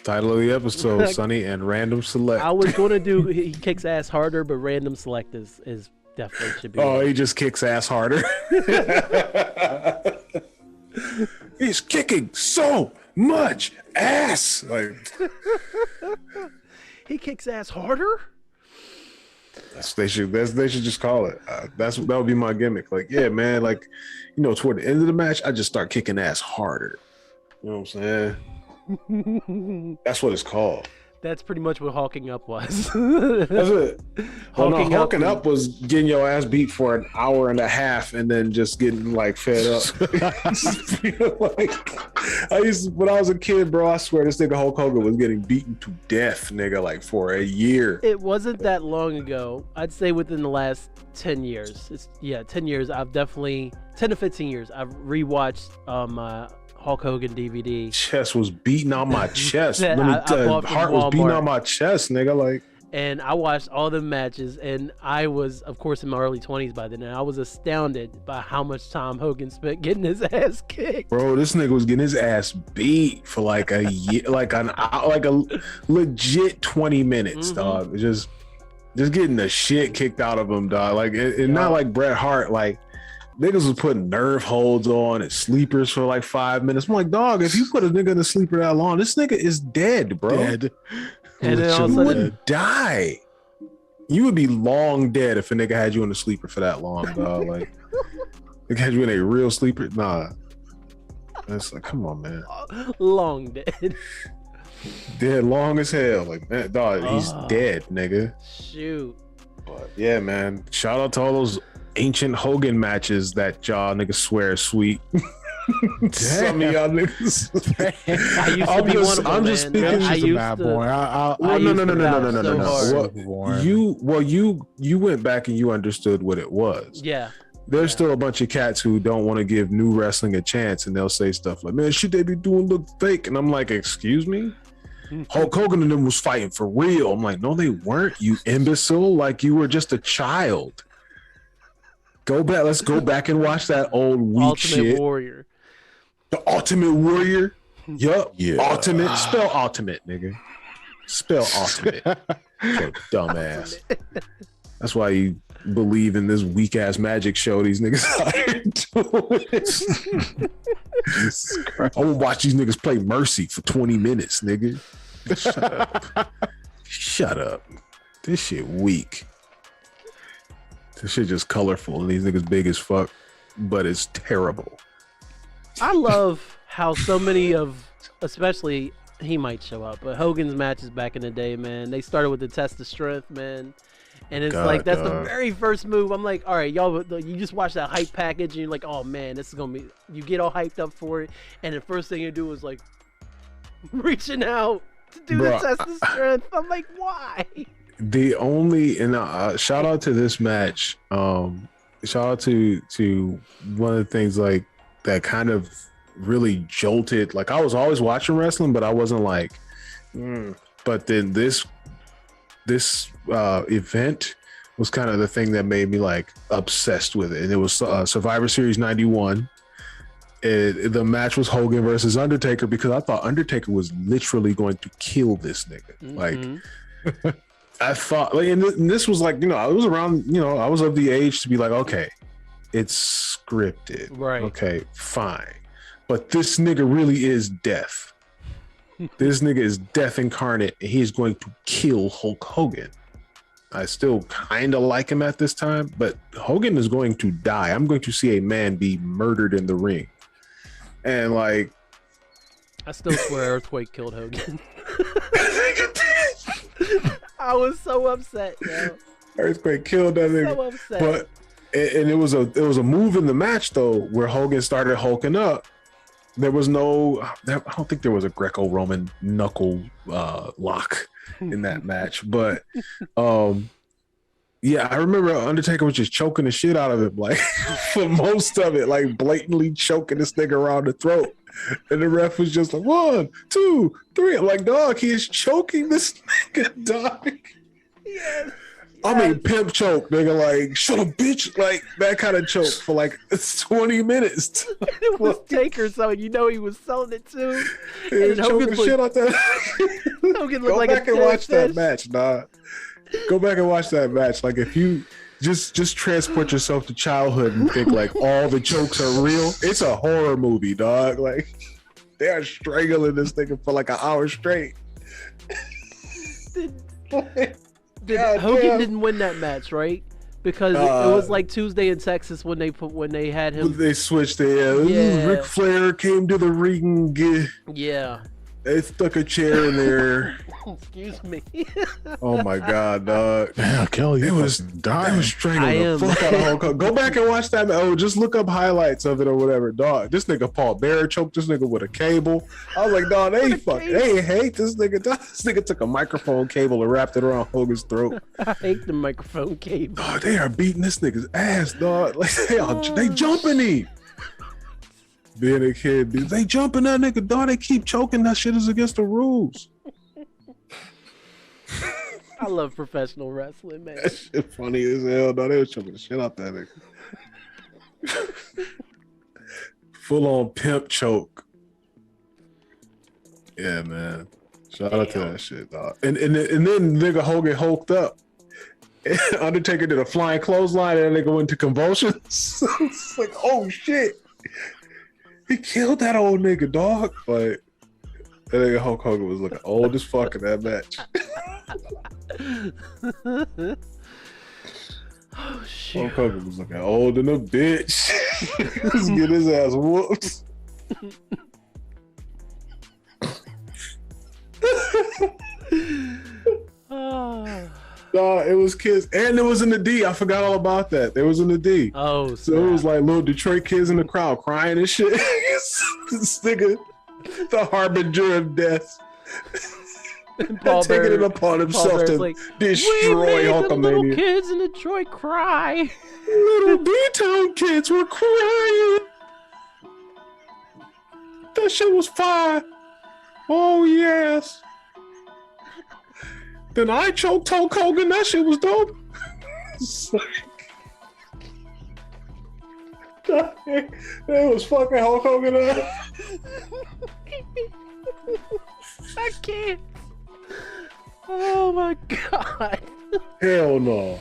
Title of the episode, Sonny and Random Select. I was gonna do He Kicks Ass Harder, but Random Select is Definitely should be. Oh, he just kicks ass harder. He's kicking so much ass. Like he kicks ass harder. they should just call it. That would be my gimmick. Like, yeah, man. Like, you know, toward the end of the match, I just start kicking ass harder. You know what I'm saying? That's what it's called. That's pretty much what Hawking Up was. That's it. Hawking Up up was getting your ass beat for an hour and a half and then just getting like fed up. When I was a kid, bro, I swear this nigga Hulk Hogan was getting beaten to death, nigga, like for a year. It wasn't that long ago. I'd say within the last 10 years. 10 years. I've definitely 10 to 15 years. I've rewatched Hulk Hogan DVD. Chest was beating on my chest. That Heart was beating on my chest, nigga. Like, and I watched all the matches, and I was, of course, in my early 20s by then, and I was astounded by how much time Hogan spent getting his ass kicked. Bro, this nigga was getting his ass beat for like a year, like a legit 20 minutes, dog. Just getting the shit kicked out of him, dog. Like, not like Bret Hart, like. Niggas was putting nerve holds on and sleepers for like 5 minutes. I'm like, dog, if you put a nigga in a sleeper that long, this nigga is dead, bro. Dead. And then all of a You sudden, would die. You would be long dead if a nigga had you in a sleeper for that long, dog. Like, nigga had you in a real sleeper? Nah. It's like, come on, man. long dead. Dead long as hell. Like, man, dog, he's dead, nigga. Shoot. But yeah, man. Shout out to all those ancient Hogan matches that y'all niggas swear is sweet. Some of y'all niggas. I used to be one of them, I'm just man. speaking. I used bad to. boy. No. You went back and you understood what it was. Yeah. There's still a bunch of cats who don't want to give new wrestling a chance, and they'll say stuff like, "Man, should they be doing look fake?" And I'm like, "Excuse me." Hulk Hogan and them was fighting for real. I'm like, no, they weren't, you imbecile. Like, you were just a child. Go back. Let's go back and watch that old weak Ultimate shit. Warrior. The Ultimate Warrior. Yup. Yeah. Ultimate. Spell ultimate, nigga. Spell ultimate. So dumbass. That's why you believe in this weak ass magic show these niggas are doing. I want to watch these niggas play Mercy for 20 minutes, nigga. Shut up. Shut up. This shit weak. This shit just colorful and these niggas big as fuck, but it's terrible. I love how so many of, especially, he might show up, but Hogan's matches back in the day, man, they started with the test of strength, man. And it's like, that's the very first move. I'm like, all right, y'all, you just watch that hype package and you're like, oh man, this is going to be, you get all hyped up for it. And the first thing you do is like, reaching out to do the test of strength. I'm like, why? The only, and shout out to this match. Shout out to one of the things like that kind of really jolted. Like, I was always watching wrestling, but I wasn't like, but then this event was kind of the thing that made me like obsessed with it. And it was Survivor Series 91. The match was Hogan versus Undertaker, because I thought Undertaker was literally going to kill this nigga. Like, I thought, like, and this was like, I was around, I was of the age to be like, okay, it's scripted. Right. Okay, fine. But this nigga really is death. This nigga is death incarnate, and he's going to kill Hulk Hogan. I still kind of like him at this time, but Hogan is going to die. I'm going to see a man be murdered in the ring. And like, I still swear Earthquake killed Hogan. I was so upset, yo. Earthquake killed that nigga. So upset. But and it was a move in the match though where Hogan started hulking up. There was no, I don't think there was a Greco-Roman knuckle lock in that match, but yeah, I remember Undertaker was just choking the shit out of him, like for most of it, like blatantly choking this nigga around the throat. And the ref was just like, 1, 2, 3. I'm like, dog, he is choking this nigga, dog. Yes. I mean, pimp choke, nigga, like, shut up, bitch. Like, that kind of choke for like 20 minutes. It was Taker, so he was selling it too. He was choking the shit out that. Hogan looked Go like back and watch that match, dog. Go back and watch that match. Like, if you just transport yourself to childhood and think like all the jokes are real. It's a horror movie, dog. Like they are strangling this nigga for like an hour straight. Hogan didn't win that match, right? Because it was like Tuesday in Texas when they had him. They switched it. Yeah. Ric Flair came to the ring. Yeah. They stuck a chair in there. Excuse me. Oh my God, dog. Damn, Kelly, it was dying. It was strangling the fuck out of Hulk Hogan. Go back and watch that. Oh, just look up highlights of it or whatever, dog. This nigga Paul Bearer choked this nigga with a cable. I was like, dog, they hate this nigga. Dog. This nigga took a microphone cable and wrapped it around Hogan's throat. I hate the microphone cable. Dog, they are beating this nigga's ass, dog. Like they jumping him. Being a kid, dude, they jumping that nigga, dog. They keep choking. That shit is against the rules. I love professional wrestling, man. That shit funny as hell, dog. They was choking the shit out that nigga. Full on pimp choke. Yeah, man. Shout out to that shit, dog. And then nigga Hogan hulked up. Undertaker did a flying clothesline and that nigga went to convulsions. It's like, oh shit. He killed that old nigga, dog. Like, that nigga Hulk Hogan was looking old as fuck in that match. Oh, shit. Hulk Hogan was looking old in a bitch. Let's get his ass whooped. It was kids, and it was in the D. I forgot all about that. They was in the D. Oh, so it was like little Detroit kids in the crowd crying and shit. This nigga, the harbinger of death, taking it upon himself to like, destroy Hulkamania. Little kids in Detroit cry. Little D-town kids were crying. That shit was fire. Oh yes. Then I choked Hulk Hogan. That shit was dope. It was fucking Hulk Hogan up. I can't. Oh my God. Hell no.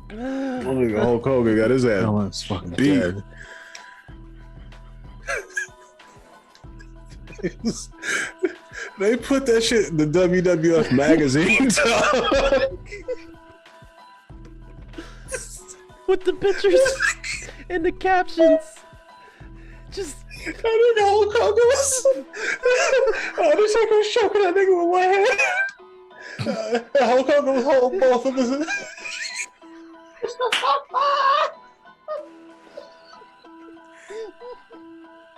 Hulk Hogan got his ass fucking beat. They put that shit in the WWF magazine. With the pictures and the captions. Just I think Hulk Hogan was Undertaker was choking that nigga with one hand. Hulk Hogan was holding both of his.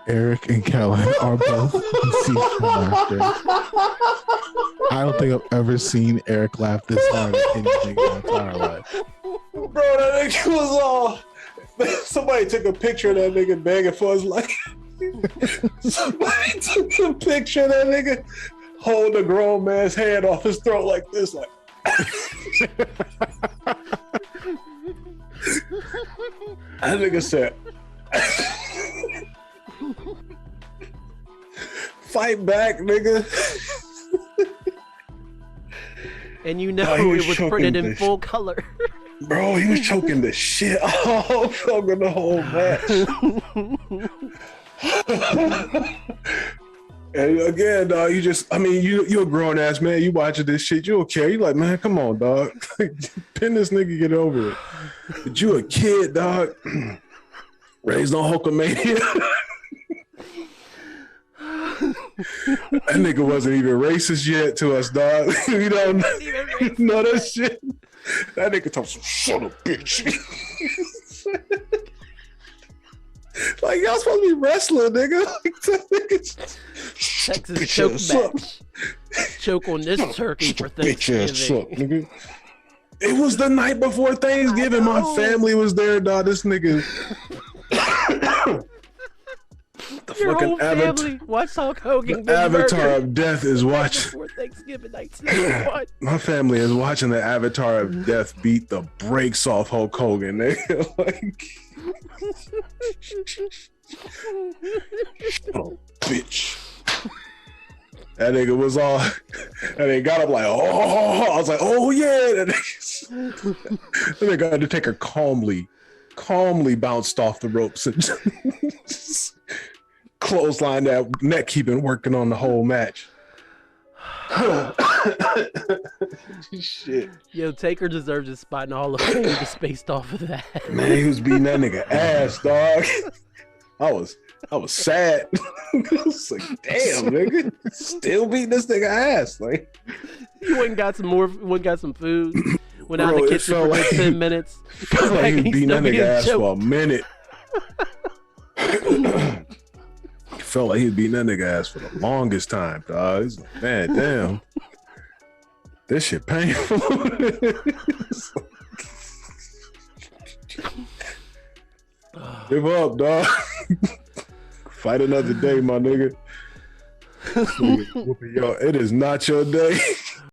Eric and Kellen are both deceased from laughter. I don't think I've ever seen Eric laugh this hard at anything in my entire life. Bro, that nigga was all. Somebody took a picture of that nigga begging for his life. Somebody took a picture of that nigga holding a grown man's hand off his throat like this, like. That nigga said. Fight back, nigga. And you know it was printed in full color. Bro, he was choking the shit off Hogan the whole match. And again, dog, you're a grown ass man. You watching this shit, you don't care. You like, man, come on, dog. Pin this nigga, get over it. But you a kid, dog. Raised on Hulkamania. That nigga wasn't even racist yet to us, dog. You don't know that shit. That nigga talks some son of a bitch. Like, y'all supposed to be wrestling, nigga. Texas choke match. Choke on this turkey for Thanksgiving. It was the night before Thanksgiving. My family was there, dog. This nigga. The Your fucking whole family watched Hulk Hogan. The Avatar of Death is watching. Before Thanksgiving 1991. My family is watching the Avatar of Death beat the brakes off Hulk Hogan. Nigga. Like, oh, bitch. That nigga was all, and they got up like, oh, I was like, oh yeah. That nigga Undertaker calmly bounced off the ropes and just clothesline that neck he been working on the whole match. Shit. Yo, Taker deserves a spot in the Hall of Fame just based off of that. Man, he was beating that nigga ass, dog. I was sad. I was like, damn, nigga, still beating this nigga ass. Like, he went and got some food. Went out in bro, the kitchen for like 10 minutes. Felt like he was beating that nigga ass for a minute. Felt like he was beating that nigga ass for the longest time, dog. He's like, man, damn. This shit painful. Give up, dog. Fight another day, my nigga. Yo, it is not your day.